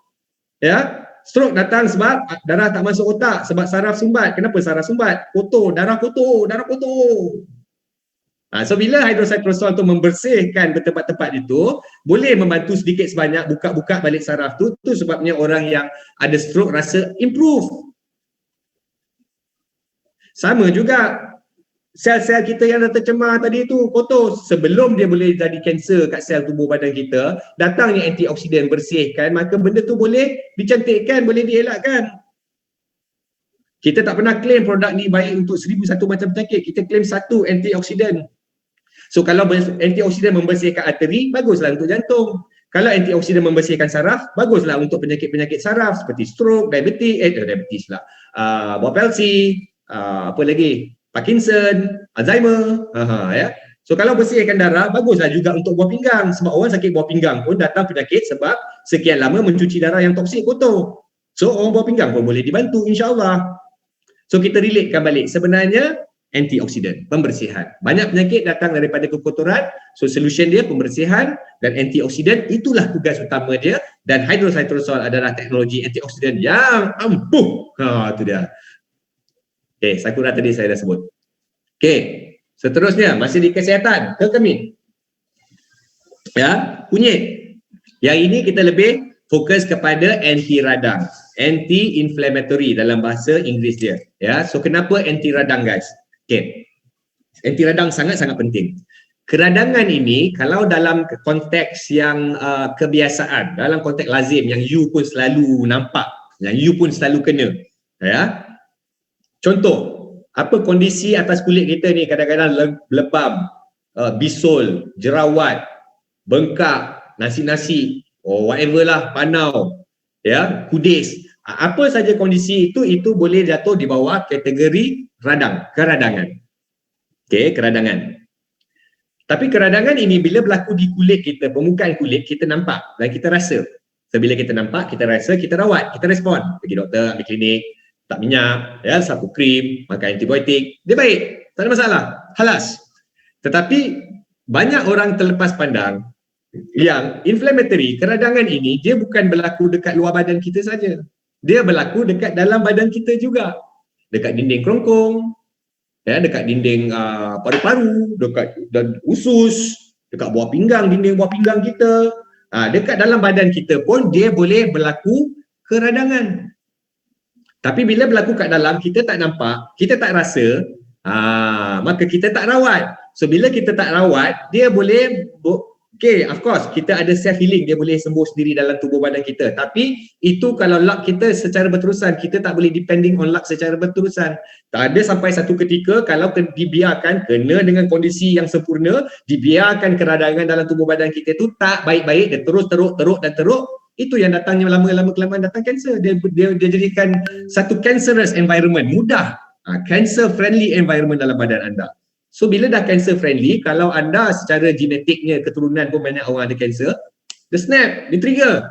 Ya. Stroke datang sebab darah tak masuk otak, sebab saraf sumbat. Kenapa saraf sumbat? Kotor, darah kotor, darah kotor. So bila hydrocytosol tu membersihkan tempat-tempat itu, boleh membantu sedikit sebanyak buka-buka balik saraf tu. Tu sebabnya orang yang ada stroke rasa improve. Sama juga sel-sel kita yang dah tercemar tadi tu kotor, sebelum dia boleh jadi kanser kat sel tubuh badan kita, datangnya antioksidan bersihkan, maka benda tu boleh dicantikkan, boleh dielakkan. Kita tak pernah claim produk ni baik untuk 1001 macam penyakit, kita claim satu antioksidan. So kalau antioksidan membersihkan arteri, baguslah untuk jantung. Kalau antioksidan membersihkan saraf, baguslah untuk penyakit-penyakit saraf seperti stroke, diabetes lah, buah palsy, apa lagi? Parkinson, Alzheimer, ya. So kalau bersihkan darah, baguslah juga untuk buah pinggang. Sebab orang sakit buah pinggang pun datang penyakit sebab sekian lama mencuci darah yang toksik kotor. So orang buah pinggang pun boleh dibantu insya-Allah. So kita relatekan balik. Sebenarnya antioksidan, pembersihan. Banyak penyakit datang daripada kekotoran. So solution dia pembersihan, dan antioksidan itulah tugas utama dia, dan hydrocytosol adalah teknologi antioksidan yang ampuh. Itu dia. Okay, Sakura tadi saya dah sebut. Okay, seterusnya masih di kesihatan, kekemih. Ya, kunyit. Yang ini kita lebih fokus kepada anti radang, anti inflammatory dalam bahasa Inggeris dia. Ya, so kenapa anti radang guys? Okay, anti radang sangat-sangat penting. Keradangan ini kalau dalam konteks yang kebiasaan, dalam konteks lazim yang you pun selalu nampak, yang you pun selalu kena, ya. Contoh, apa kondisi atas kulit kita ni kadang-kadang lebam, bisul, jerawat, bengkak, nasi-nasi, whatever lah, panau, ya, kudis. Apa saja kondisi itu boleh jatuh di bawah kategori radang, keradangan. Okey, keradangan. Tapi keradangan ini bila berlaku di kulit kita, permukaan kulit, kita nampak dan kita rasa. So, bila kita nampak, kita rasa, kita rawat, kita respon. Pergi doktor, ambil klinik, tak minyak, ya, sapu krim, makan antibiotik, dia baik, tak ada masalah, halas. Tetapi banyak orang terlepas pandang yang inflammatory, keradangan ini dia bukan berlaku dekat luar badan kita saja. Dia berlaku dekat dalam badan kita juga. Dekat dinding kerongkong, ya, dekat dinding paru-paru, dekat dan usus, dekat buah pinggang, dinding buah pinggang kita. Dekat dalam badan kita pun dia boleh berlaku keradangan. Tapi bila berlaku kat dalam, kita tak nampak, kita tak rasa, maka kita tak rawat. So bila kita tak rawat, dia boleh, okay, of course, kita ada self healing, dia boleh sembuh sendiri dalam tubuh badan kita. Tapi itu kalau luck kita secara berterusan, kita tak boleh depending on luck secara berterusan. Tak ada sampai satu ketika kalau dibiarkan, kena dengan kondisi yang sempurna, dibiarkan keradangan dalam tubuh badan kita tu tak baik-baik, dia terus teruk dan teruk, Itu yang datangnya lama-lama kelamaan datang kanser. Dia jadikan satu cancerous environment, mudah cancer friendly environment dalam badan anda. So bila dah cancer friendly, kalau anda secara genetiknya keturunan pun banyak orang ada kanser, dia snap, dia trigger.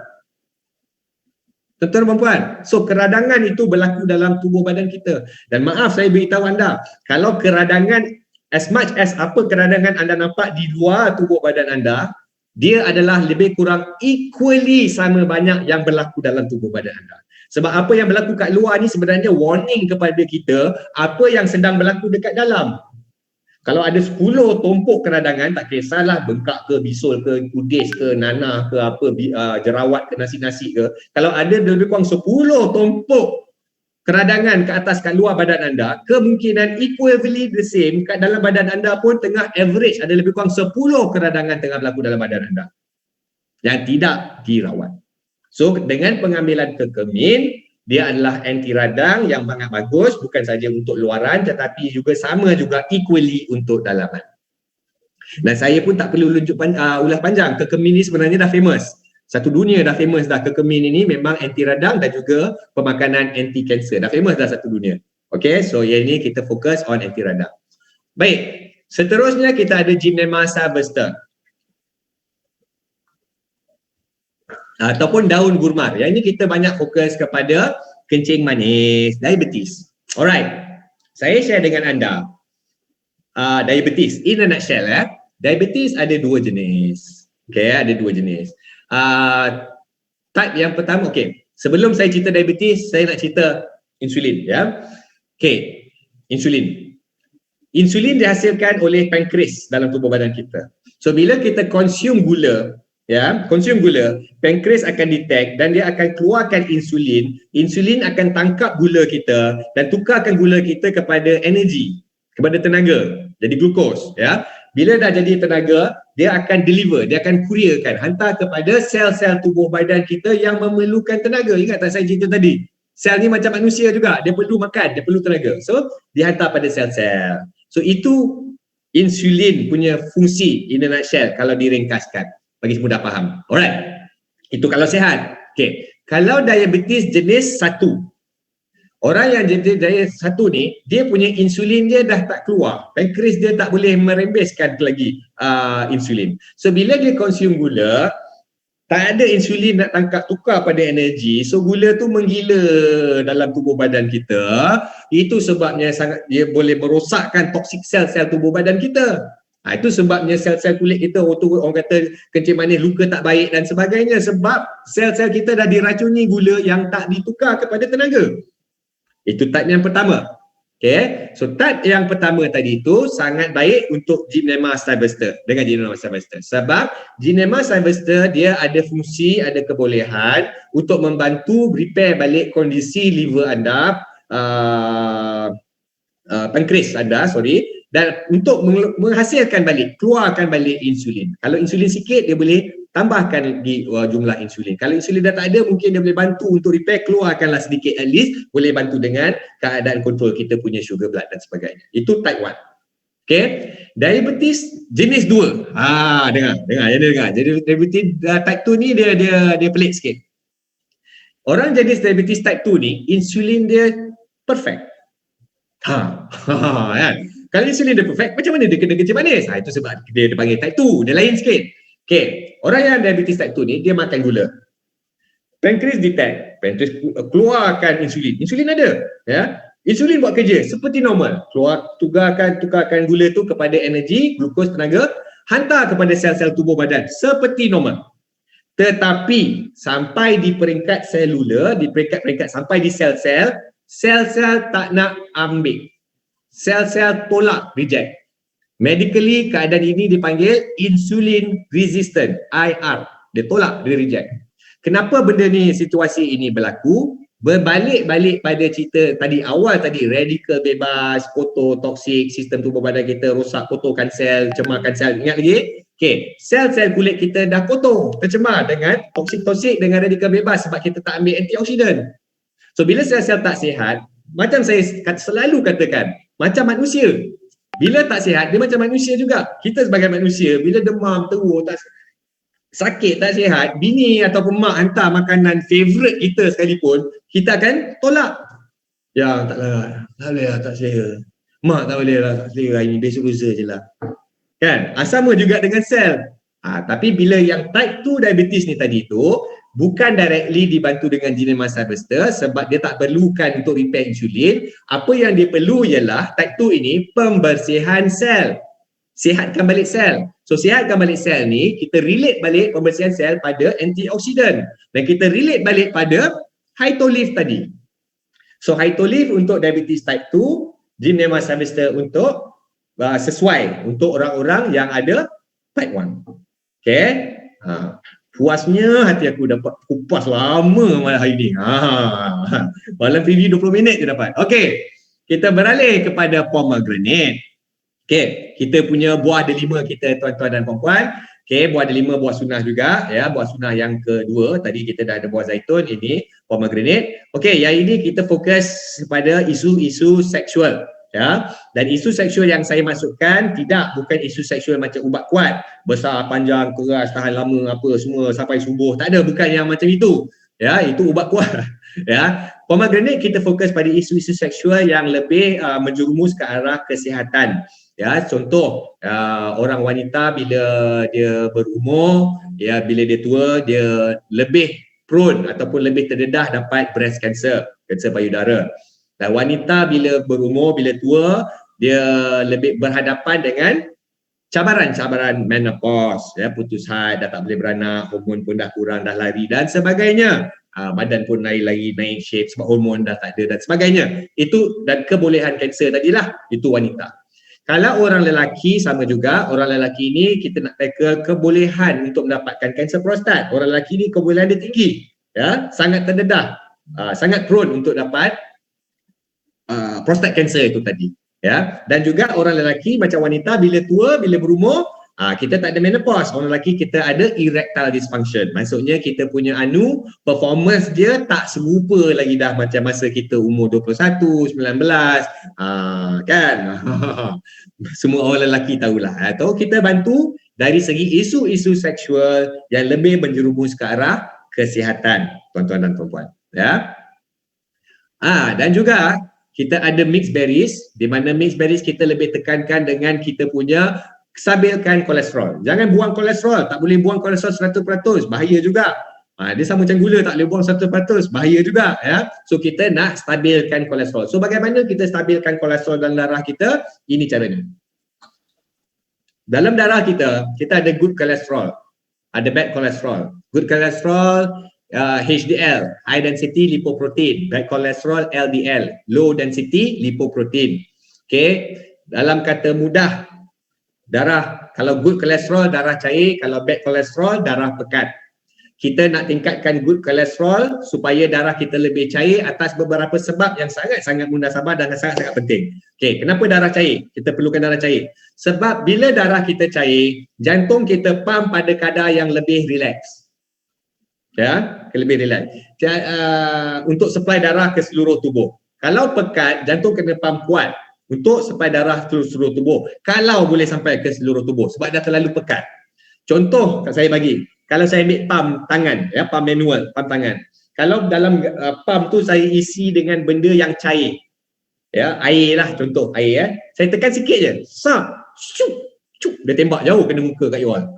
Tuan-tuan dan puan, so keradangan itu berlaku dalam tubuh badan kita. Dan maaf saya beritahu anda, kalau keradangan, as much as apa keradangan anda nampak di luar tubuh badan anda, dia adalah lebih kurang equally sama banyak yang berlaku dalam tubuh badan anda. Sebab apa yang berlaku kat luar ni sebenarnya warning kepada kita apa yang sedang berlaku dekat dalam. Kalau ada 10 tumpuk keradangan, tak kisahlah bengkak ke, bisul ke, kudis ke, nanah ke, apa, jerawat ke, nasi-nasi ke. Kalau ada lebih kurang 10 tumpuk keradangan ke atas kat luar badan anda, kemungkinan equally the same kat dalam badan anda pun tengah average ada lebih kurang 10 keradangan tengah berlaku dalam badan anda yang tidak dirawat. So dengan pengambilan Curcumin, dia adalah anti radang yang sangat bagus, bukan saja untuk luaran tetapi juga sama juga equally untuk dalaman. Dan saya pun tak perlu ulas panjang, Curcumin ni sebenarnya dah famous. Satu dunia dah famous dah. Curcumin ini memang anti radang dan juga pemakanan anti kanser. Dah famous dah satu dunia. Okay, so yang ini kita fokus on anti radang. Baik, seterusnya kita ada Gymnema sylvester ataupun daun gurmar. Yang ini kita banyak fokus kepada kencing manis, diabetes. Alright, saya share dengan anda diabetes in a nutshell. Diabetes ada dua jenis. Okay, ada dua jenis. Type yang pertama, okay, sebelum saya cerita diabetes, saya nak cerita insulin. Okay, insulin. Insulin dihasilkan oleh pankreas dalam tubuh badan kita. So bila kita consume gula, pankreas akan detect dan dia akan keluarkan insulin. Insulin akan tangkap gula kita dan tukarkan gula kita kepada energi, kepada tenaga, jadi glukos. Bila dah jadi tenaga, dia akan deliver, dia akan courierkan, hantar kepada sel-sel tubuh badan kita yang memerlukan tenaga. Ingat tak saya cerita tadi? Sel ni macam manusia juga, dia perlu makan, dia perlu tenaga. So dihantar pada sel-sel. So itu insulin punya fungsi in a nutshell kalau diringkaskan, bagi mudah faham. Alright, itu kalau sihat. Okay, kalau diabetes jenis 1, orang yang jenis 1 ni, dia punya insulin dia dah tak keluar, pankreas dia tak boleh merembeskan lagi insulin. So bila dia consume gula, tak ada insulin nak tangkap tukar pada energi, so gula tu menggila dalam tubuh badan kita. Itu sebabnya dia boleh merosakkan toksik sel-sel tubuh badan kita. Itu sebabnya sel-sel kulit kita, orang kata kencing manis, luka tak baik dan sebagainya, sebab sel-sel kita dah diracuni gula yang tak ditukar kepada tenaga. Itu type yang pertama. Okay, so type yang pertama tadi itu sangat baik untuk Gymnema sylvester, dengan Gymnema sylvester, sebab Gymnema sylvester dia ada fungsi, ada kebolehan untuk membantu repair balik kondisi liver anda, pankreas anda, dan untuk menghasilkan balik, keluarkan balik insulin. Kalau insulin sikit, dia boleh tambahkan lagi jumlah insulin. Kalau insulin dah tak ada, mungkin dia boleh bantu untuk repair, keluarkanlah sedikit, at least boleh bantu dengan keadaan kontrol kita punya sugar blood dan sebagainya. Itu type 1. Okay, diabetes jenis 2. Dengar. Jadi diabetes type 2 ni dia pelik sikit. Orang jenis diabetes type 2 ni, insulin dia perfect. Kan? Kalau insulin dia perfect, macam mana dia kena kencing manis? Itu sebab dia panggil type 2, dia lain sikit. Okay, orang yang diabetes type 2 ni, dia makan gula. Pankreas detect, pankreas keluarkan insulin. Insulin ada, Insulin buat kerja seperti normal. Tukarkan gula tu kepada energi, glukos, tenaga, hantar kepada sel-sel tubuh badan seperti normal. Tetapi sampai di peringkat selular, di peringkat sampai di sel-sel, sel-sel tak nak ambil. Sel-sel tolak, reject. Medically, keadaan ini dipanggil insulin resistant, IR. Dia tolak, dia reject. Kenapa benda ni, situasi ini berlaku? Berbalik-balik pada cerita tadi, awal tadi, radikal bebas, fototoksik, sistem tubuh badan kita rosak, kotorkan sel, cemarkan sel. Ingat lagi? Okay, sel-sel kulit kita dah kotor, tercemar dengan toksik-toksik, dengan radikal bebas sebab kita tak ambil antioksidan. So, bila sel-sel tak sihat, macam saya selalu katakan, macam manusia. Bila tak sihat, dia macam manusia juga. Kita sebagai manusia, bila demam, teruk, sakit tak sihat, bini ataupun mak hantar makanan favourite kita sekalipun, kita akan tolak. Ya, tak boleh lah, tak selera. Mak tak boleh lah, tak selera hari ni, besok lusa je lah. Kan? Sama juga dengan sel. Tapi bila yang type 2 diabetes ni tadi tu, bukan directly dibantu dengan genome mass harvester sebab dia tak perlukan untuk repair insulin. Apa yang dia perlu ialah type 2 ini pembersihan sel. Sihatkan balik sel. So sihatkan balik sel ni, kita relate balik pembersihan sel pada antioksidan. Dan kita relate balik pada Hytolif tadi. So Hytolif untuk diabetes type 2, genome mass harvester untuk sesuai untuk orang-orang yang ada type 1. Okay. Puasnya hati aku dapat kupas lama malam hari ni. Malam preview 20 minit je dapat. Okay. Kita beralih kepada pomegranate. Okay. Kita punya buah delima kita tuan-tuan dan puan-puan. Okay. Buah delima, buah sunnah juga. Ya. Buah sunnah yang kedua. Tadi kita dah ada buah zaitun. Ini pomegranate. Okay. Yang ini kita fokus kepada isu-isu seksual. Ya, dan isu seksual yang saya masukkan bukan isu seksual macam ubat kuat, besar, panjang, keras, tahan lama, apa semua sampai subuh. Tak ada, bukan yang macam itu. Ya, itu ubat kuat. Ya, pomegranate kita fokus pada isu-isu seksual yang lebih menjerumus ke arah kesihatan. Ya, contoh orang wanita bila dia berumur, ya bila dia tua, dia lebih prone ataupun lebih terdedah dapat breast cancer, kanser payudara. Dan wanita bila berumur, bila tua, dia lebih berhadapan dengan cabaran-cabaran menopause, ya, putus haid, dah tak boleh beranak, hormon pun dah kurang, dah lari dan sebagainya. Badan pun naik shape sebab hormon dah tak ada dan sebagainya. Itu dan kebolehan kanser tadilah, itu wanita. Kalau orang lelaki sama juga, orang lelaki ni kita nak tackle kebolehan untuk mendapatkan kanser prostat. Orang lelaki ni kebolehan dia tinggi, ya, sangat terdedah, sangat prone untuk dapat prostat cancer itu tadi, ya. Dan juga orang lelaki macam wanita bila tua, bila berumur, kita tak ada menopause. Orang lelaki kita ada erectile dysfunction. Maksudnya kita punya performance dia tak serupa lagi dah macam masa kita umur 21, 19, kan. Semua orang lelaki tahulah. Atau kita bantu dari segi isu-isu seksual yang lebih menjerumus ke arah kesihatan, tuan-tuan dan puan-puan, ya. Dan juga kita ada mixed berries, di mana mixed berries kita lebih tekankan dengan kita punya stabilkan kolesterol. Jangan buang kolesterol, tak boleh buang kolesterol 100%, bahaya juga. Dia sama macam gula, tak boleh buang 100%, bahaya juga, ya. So kita nak stabilkan kolesterol. So bagaimana kita stabilkan kolesterol dalam darah kita? Ini caranya. Dalam darah kita ada good cholesterol, ada bad cholesterol. Good cholesterol HDL, high density lipoprotein, bad cholesterol LDL, low density lipoprotein. Okay, dalam kata mudah, darah, kalau good cholesterol darah cair, kalau bad cholesterol darah pekat. Kita nak tingkatkan good cholesterol supaya darah kita lebih cair atas beberapa sebab yang sangat-sangat munasabah dan sangat-sangat penting. Okay, kenapa darah cair? Kita perlukan darah cair. Sebab bila darah kita cair, jantung kita pump pada kadar yang lebih relax. Ya, lebih relax. Untuk supply darah ke seluruh tubuh. Kalau pekat, jantung kena pump kuat untuk supply darah ke seluruh tubuh. Kalau boleh sampai ke seluruh tubuh sebab dah terlalu pekat. Contoh saya bagi, kalau saya ambil pump tangan, ya, pump manual, pump tangan. Kalau dalam pump tu saya isi dengan benda yang cair. Ya, air lah, contoh air, ya. Saya tekan sikit je. Dia tembak jauh kena muka kat you all.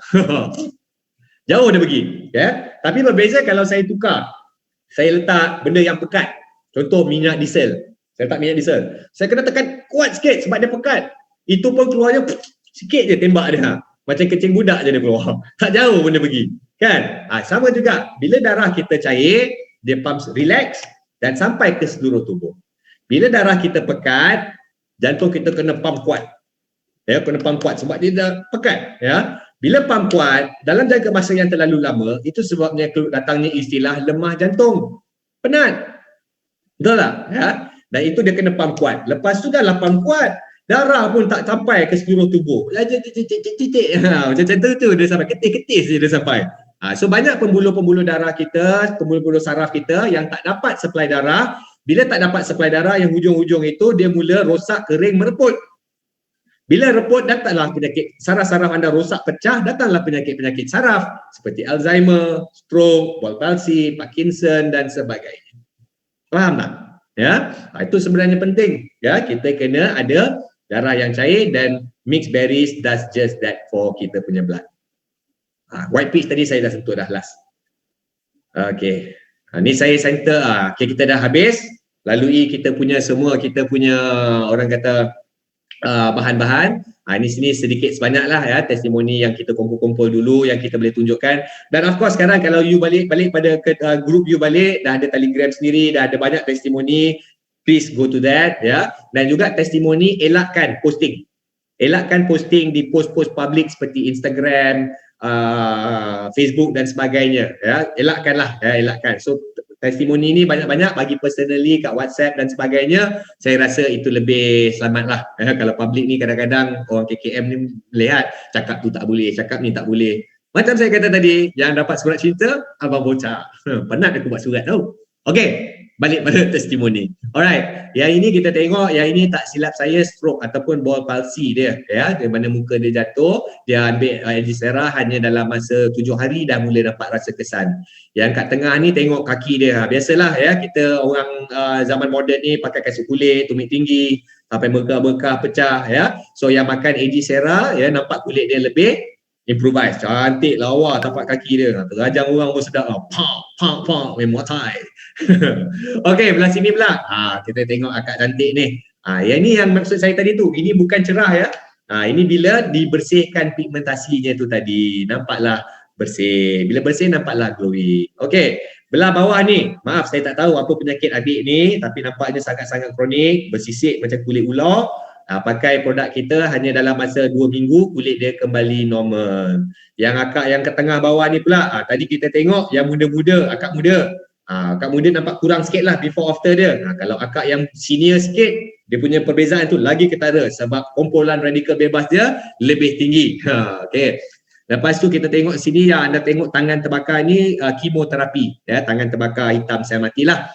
Jauh dia pergi, ya. Tapi berbeza kalau saya tukar. Saya letak benda yang pekat. Contoh minyak diesel. Saya letak minyak diesel. Saya kena tekan kuat sikit sebab dia pekat. Itu pun keluarnya sikit je tembak dia. Macam kecing budak je dia keluar. Tak jauh pun dia pergi. Kan? Sama juga. Bila darah kita cair, dia pump relax dan sampai ke seluruh tubuh. Bila darah kita pekat, jantung kita kena pump kuat. Ya, kena pump kuat sebab dia dah pekat, ya. Bila pump kuat, dalam jangka masa yang terlalu lama, itu sebabnya datangnya istilah lemah jantung. Penat. Betul tak? Ya? Dan itu dia kena pump kuat. Lepas tu dah pump kuat, darah pun tak sampai ke seluruh tubuh. Macam tu dia sampai, ketis-ketis dia sampai. So banyak pembuluh-pembuluh darah kita, pembuluh-pembuluh saraf kita yang tak dapat supply darah. Bila tak dapat supply darah, yang hujung-hujung itu dia mula rosak, kering, mereput. Bila reput, datanglah penyakit saraf-saraf anda rosak, pecah, datanglah penyakit-penyakit saraf seperti Alzheimer, stroke, ball palsy, Parkinson dan sebagainya. Faham tak? Ya, itu sebenarnya penting. Ya, kita kena ada darah yang cair dan mixed berries does just that for kita punya blood. White peach tadi saya dah sentuh dah last. Okey. Ni saya center. Okay, kita dah habis. Lalui kita punya semua, kita punya orang kata bahan-bahan. Ini sini sedikit sebanyak lah ya, testimoni yang kita kumpul-kumpul dulu yang kita boleh tunjukkan. Dan of course sekarang kalau you balik pada group you balik, dah ada Telegram sendiri, dah ada banyak testimoni, please go to that ya. Dan juga testimoni, elakkan posting. Elakkan posting di post-post public seperti Instagram, Facebook dan sebagainya ya. Elakkanlah ya, elakkan. So testimoni ni banyak-banyak bagi personally kat WhatsApp dan sebagainya, saya rasa itu lebih selamat lah ya. Kalau public ni kadang-kadang orang KKM ni melihat cakap tu tak boleh, cakap ni tak boleh. Macam saya kata tadi, yang dapat surat cinta abang bocah. Penat aku buat surat tau. Okey, balik pada testimoni. Alright, yang ini kita tengok, yang ini tak silap saya stroke ataupun ball palsy dia ya, di mana muka dia jatuh, dia ambil Egisera hanya dalam masa 7 hari dah mula dapat rasa kesan. Yang kat tengah ni tengok kaki dia. Biasalah ya, kita orang zaman moden ni pakai kasut kulit, tumit tinggi, sampai bekah-bekah pecah ya. So yang makan Egisera ya, nampak kulit dia lebih improvise, cantik lawa tapak kaki dia. Terajang orang pun sedap. Pak, Muay Thai. Okey, belah sini pula. Kita tengok akak cantik ni. Yang ni yang maksud saya tadi tu, ini bukan cerah ya. Ini bila dibersihkan pigmentasinya tu tadi, nampaklah bersih. Bila bersih nampaklah glowing. Okey, belah bawah ni, maaf saya tak tahu apa penyakit adik ni, tapi nampaknya sangat-sangat kronik, bersisik macam kulit ular. Pakai produk kita hanya dalam masa 2 minggu kulit dia kembali normal. Yang akak yang ke tengah bawah ni pula, tadi kita tengok yang muda-muda, akak muda. Akak muda nampak kurang sikit lah before after dia. Kalau akak yang senior sikit, dia punya perbezaan tu lagi ketara sebab kumpulan radikal bebas dia lebih tinggi. Okay. Lepas tu kita tengok sini yang anda tengok tangan terbakar ni kemoterapi. Ya, tangan terbakar hitam sel mati lah.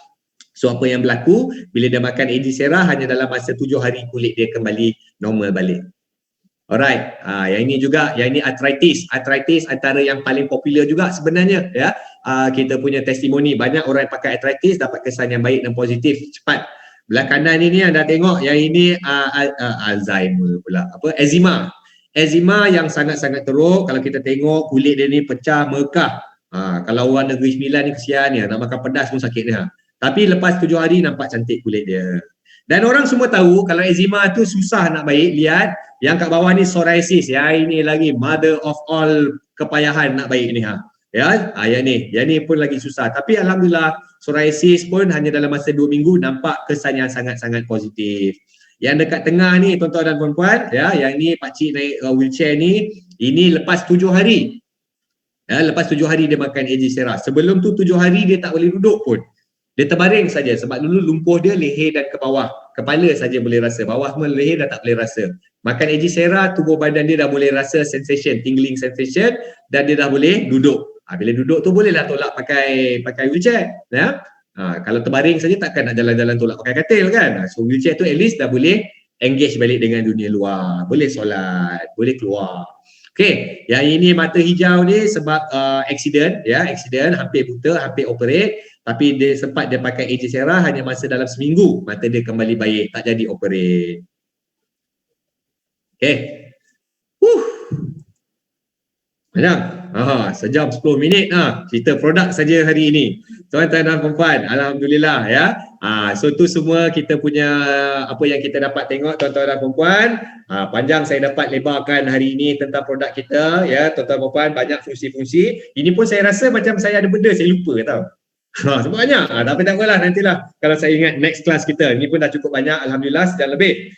So apa yang berlaku bila dia makan Egisera hanya dalam masa 7 hari kulit dia kembali normal balik. Alright, yang ini juga, yang ini arthritis. Arthritis antara yang paling popular juga sebenarnya ya. Kita punya testimoni, banyak orang yang pakai arthritis dapat kesan yang baik dan positif cepat. Belah kanan ini anda tengok, yang ini Alzheimer pula, eczema. Eczema yang sangat-sangat teruk. Kalau kita tengok kulit dia ni pecah, mekah. Kalau orang negeri Sembilan ni kesian ya, nak makan pedas pun sakit dia. Tapi lepas 7 hari nampak cantik kulit dia. Dan orang semua tahu kalau eczema tu susah nak baik. Lihat yang kat bawah ni psoriasis. Yang ini lagi mother of all kepayahan nak baik ni ya, yang ni pun lagi susah. Tapi alhamdulillah psoriasis pun hanya dalam masa 2 minggu nampak kesan yang sangat-sangat positif. Yang dekat tengah ni tuan-tuan dan puan-puan ya, yang ni pakcik naik wheelchair ni, ini lepas 7 hari. Ya, lepas 7 hari dia makan Egisera. Sebelum tu 7 hari dia tak boleh duduk pun. Dia terbaring saja sebab dulu lumpuh dia leher dan ke bawah. Kepala saja boleh rasa, bawah semua leher dah tak boleh rasa. Makan Egisera, tubuh badan dia dah boleh rasa sensation, tingling sensation dan dia dah boleh duduk. Bila duduk tu bolehlah tolak pakai wheelchair ya. Kalau terbaring saja takkan nak jalan-jalan tolak pakai katil kan. So wheelchair tu at least dah boleh engage balik dengan dunia luar, boleh solat, boleh keluar. Okey, yang ini mata hijau ni sebab accident ya, accident hampir buta, hampir operate. Tapi dia sempat dia pakai Egisera hanya masa dalam seminggu mata dia kembali baik, tak jadi operate. Okey. Macam? Sejam 10 minit cerita produk saja hari ini. Tuan-tuan dan puan-puan, alhamdulillah ya. So tu semua kita punya apa yang kita dapat tengok tuan-tuan dan puan-puan. Panjang saya dapat lebarkan hari ini tentang produk kita ya, tuan-tuan dan puan-puan, banyak fungsi-fungsi. Ini pun saya rasa macam saya ada benda saya lupa tau. Sebab banyak. Tapi tak apalah, nantilah kalau saya ingat next class kita. Ini pun dah cukup banyak, alhamdulillah sejam lebih.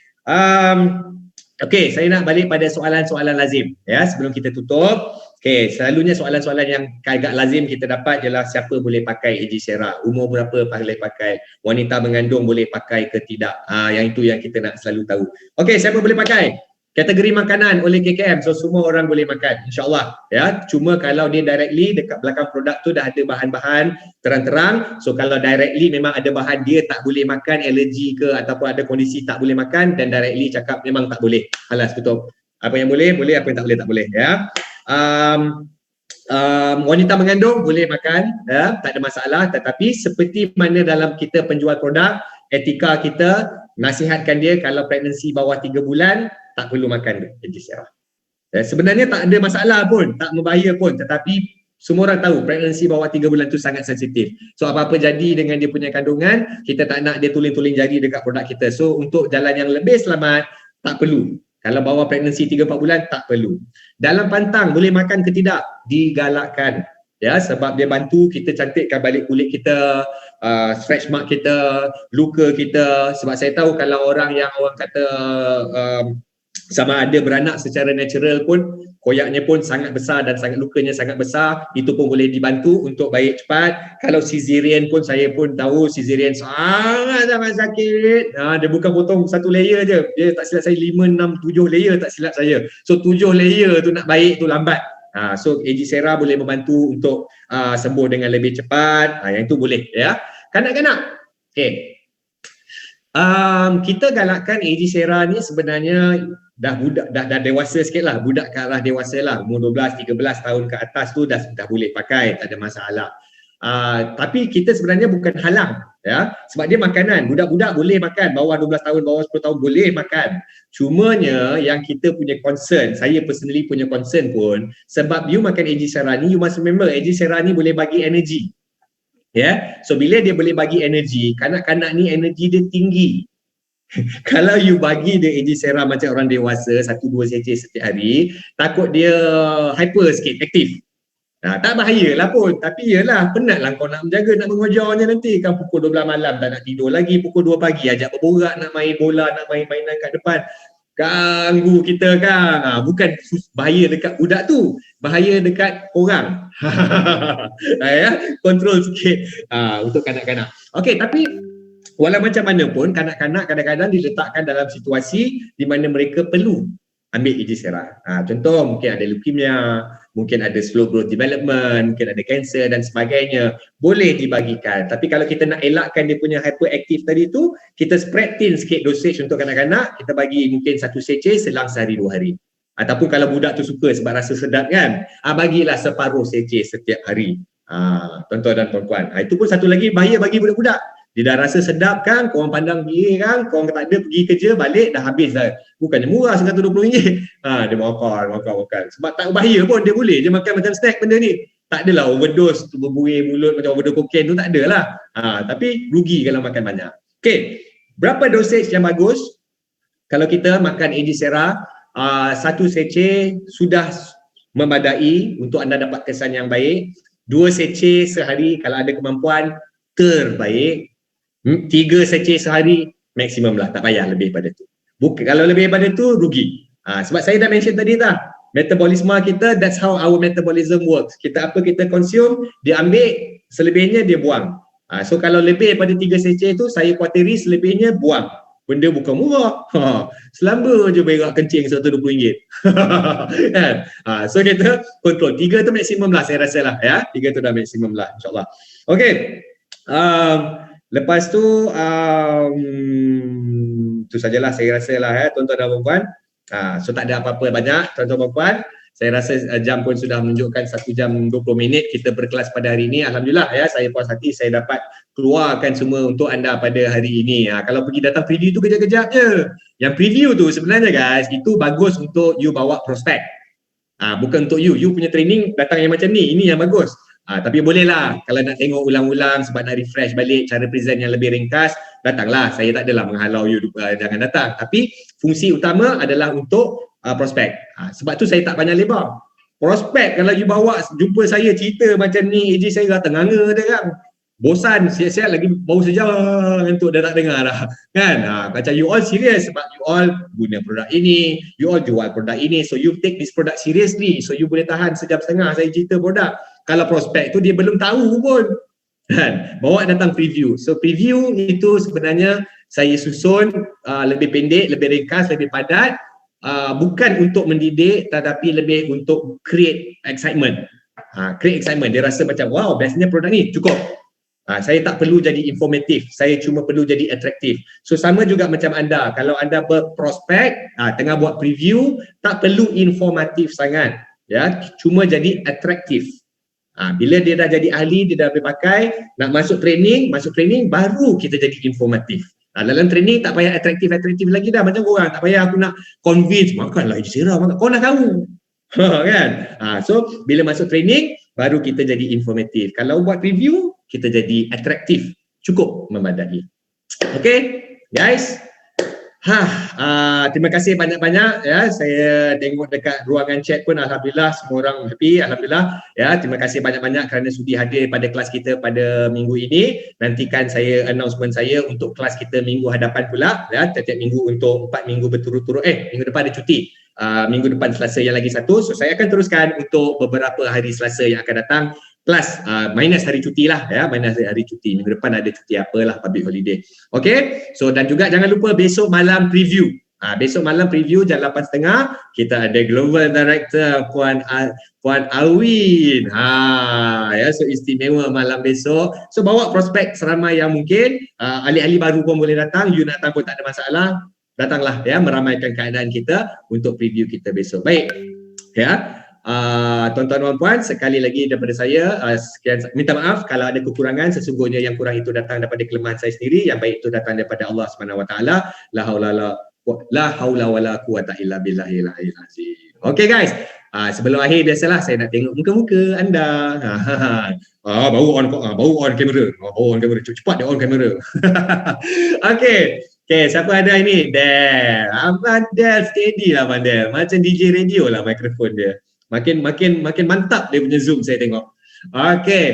Okey, saya nak balik pada soalan-soalan lazim ya sebelum kita tutup. Okey, selalunya soalan-soalan yang agak lazim kita dapat ialah siapa boleh pakai Egisera, umur berapa boleh pakai, wanita mengandung boleh pakai ke tidak. Yang itu yang kita nak selalu tahu. Okey, siapa boleh pakai? kategori makanan oleh KKM, so semua orang boleh makan insyaAllah ya. Cuma kalau dia directly dekat belakang produk tu dah ada bahan-bahan terang-terang, so kalau directly memang ada bahan dia tak boleh makan, alergi ke ataupun ada kondisi tak boleh makan, dan directly cakap memang tak boleh, halas tutup. Apa yang boleh, boleh, apa yang tak boleh, tak boleh ya. Wanita mengandung boleh makan ya, tak ada masalah, tetapi seperti mana dalam kita penjual produk, etika kita nasihatkan dia kalau pregnancy bawah 3 bulan tak perlu makan Egisera. Sebenarnya tak ada masalah pun, tak membahaya pun, tetapi semua orang tahu pregnancy bawah 3 bulan tu sangat sensitif. So apa-apa jadi dengan dia punya kandungan, kita tak nak dia tuling-tuling jari dekat produk kita. So untuk jalan yang lebih selamat, tak perlu. Kalau bawah pregnancy 3-4 bulan, tak perlu. Dalam pantang boleh makan ke tidak? Digalakkan. Ya, sebab dia bantu kita cantikkan balik kulit kita, stretch mark kita, luka kita. Sebab saya tahu kalau orang yang orang kata sama ada beranak secara natural pun, koyaknya pun sangat besar dan sangat lukanya sangat besar, itu pun boleh dibantu untuk baik cepat. Kalau cesarean pun, saya pun tahu cesarean sangat sakit. Dia bukan potong satu layer je, dia tak silap saya 5, 6, 7 layer tak silap saya. So 7 layer tu nak baik tu lambat. So Egisera boleh membantu untuk sembuh dengan lebih cepat. Yang itu boleh ya. Kanak-kanak, okay. Kita galakkan Egisera ni sebenarnya dah dewasa sikit lah, budak ke arah dewasa lah, umur 12, 13 tahun ke atas tu dah boleh pakai, tak ada masalah. Tapi kita sebenarnya bukan halang ya, sebab dia makanan, budak-budak boleh makan, bawah 12 tahun, bawah 10 tahun boleh makan. Cumanya yang kita punya concern, saya personally punya concern pun, sebab you makan Egisera ni, you must remember Egisera ni boleh bagi energy. Ya, so bila dia boleh bagi energy, kanak-kanak ni energy dia tinggi. Kalau you bagi dia Egisera macam orang dewasa 1-2 cc setiap hari, takut dia hyper sikit, aktif. Tak bahayalah pun, tapi yalah penatlah kau nak menjaga, nak mengajarnya nanti kan pukul 12 malam tak nak tidur lagi, pukul 2 pagi ajak berborak, nak main bola, nak main mainan kat depan, ganggu kita kan. Bukan bahaya dekat budak tu, bahaya dekat orang. Ya, kontrol sikit untuk kanak-kanak. Okey, tapi walau macam mana pun, kanak-kanak kadang-kadang diletakkan dalam situasi di mana mereka perlu ambil Egisera. Contoh mungkin ada leukemia, mungkin ada slow growth development, mungkin ada kanser dan sebagainya, boleh dibagikan. Tapi kalau kita nak elakkan dia punya hyperactive tadi tu, kita spread thin sikit dosage untuk kanak-kanak, kita bagi mungkin 1 cc selang sehari 2 hari. Ataupun kalau budak tu suka sebab rasa sedap kan, bagilah separuh cc setiap hari. Tuan-tuan dan puan-puan. Itu pun satu lagi bahaya bagi budak-budak. Dia dah rasa sedap kan, korang pandang dia kan, korang tak ada pergi kerja, balik dah habis dah. Bukannya murah RM120. Dia makan. Sebab tak bahaya pun, dia boleh je makan macam snack benda ni. Tak adalah overdose, tu berbuih mulut macam overdose kokain tu, tak adalah. Tapi rugi kalau makan banyak. Okay, berapa dosage yang bagus? Kalau kita makan Egisera, 1 cc sudah memadai untuk anda dapat kesan yang baik. 2 cc sehari kalau ada kemampuan, terbaik. 3 cc sehari maksimum lah, tak payah lebih pada tu. Kalau lebih pada tu rugi. Sebab saya dah mention tadi dah, metabolisme kita, that's how our metabolism works. Kita apa kita consume, dia ambil, selebihnya dia buang. So kalau lebih pada 3 cc tu, saya kuateri selebihnya buang. Benda bukan murah. Selamba je berak kencing RM120. Kan? So kita kontrol. 3 tu maksimum lah saya rasa lah ya. 3 tu dah maksimum lah insyaAllah. Okay. Lepas tu tu sajalah saya rasa lah ya tuan-tuan dan puan-puan. So tak ada apa-apa banyak tuan-tuan dan puan-puan. Saya rasa jam pun sudah menunjukkan 1 jam 20 minit kita berkelas pada hari ini. Alhamdulillah ya, saya puas hati saya dapat keluarkan semua untuk anda pada hari ini. Kalau pergi datang preview tu kejap-kejap je. Yang preview tu sebenarnya guys, itu bagus untuk you bawa prospek. Bukan untuk you. You punya training datang yang macam ni, ini yang bagus. Tapi bolehlah kalau nak tengok ulang-ulang sebab nak refresh balik cara present yang lebih ringkas, datanglah. Saya tak adalah menghalau you jangan datang. Tapi fungsi utama adalah untuk prospek. Sebab tu saya tak banyak lebar. Prospek kalau you bawa jumpa saya cerita macam ni, saya tenganga dia kan. Bosan, siap-siap lagi bau sejam ngantuk dah tak dengar dah. Kan? Macam you all serious sebab you all guna produk ini, you all jual produk ini. So you take this product seriously. So you boleh tahan sejam setengah saya cerita produk. Kalau prospek tu dia belum tahu pun. Kan? Bawa datang preview. So preview itu sebenarnya saya susun lebih pendek, lebih ringkas, lebih padat. bukan untuk mendidik tetapi lebih untuk create excitement. Create excitement. Dia rasa macam wow, biasanya produk ni cukup. Saya tak perlu jadi informatif, saya cuma perlu jadi atraktif. So sama juga macam anda, kalau anda berprospek, tengah buat preview, tak perlu informatif sangat, ya, cuma jadi atraktif. Bila dia dah jadi ahli, dia dah boleh pakai, nak masuk training baru kita jadi informatif. Dalam training tak payah atraktif lagi dah, macam korang tak payah aku nak convince, makanlah hijau seram, kau nak tahu. Kan? So bila masuk training baru kita jadi informatif. Kalau buat review kita jadi atraktif, cukup memadai. Okay, guys. Terima kasih banyak-banyak ya. Saya tengok dekat ruangan chat pun alhamdulillah semua orang happy, alhamdulillah ya. Terima kasih banyak-banyak kerana sudi hadir pada kelas kita pada minggu ini. Nantikan saya announcement saya untuk kelas kita minggu hadapan pula ya, setiap minggu untuk 4 minggu berturut-turut. Minggu depan ada cuti. Minggu depan Selasa yang lagi satu. So saya akan teruskan untuk beberapa hari Selasa yang akan datang. Plus minus hari cuti lah ya, minus hari cuti. Minggu depan ada cuti apalah, public holiday. Okay, so dan juga jangan lupa besok malam preview. Besok malam preview jam 8.30 kita ada Global Director Puan Awin. Ya, so istimewa malam besok. So bawa prospek seramai yang mungkin. Ahli-ahli baru pun boleh datang. You nak datang pun tak ada masalah. Datanglah ya, meramaikan keadaan kita untuk preview kita besok. Baik. Ya. Tuan-tuan dan puan, sekali lagi daripada saya sekian, minta maaf kalau ada kekurangan. Sesungguhnya yang kurang itu datang daripada kelemahan saya sendiri, yang baik itu datang daripada Allah Subhanahu Wa Taala. La haula wala quwata illa billahil azim. Okay guys, sebelum akhir biasalah saya nak tengok muka-muka anda. Baru on kamera. Cepat dia on kamera. Okay. Okay, siapa ada ini? Del. Abang Del, steady lah Abang Del. Macam DJ radio lah mikrofon dia. Makin mantap dia punya Zoom saya tengok. Okay.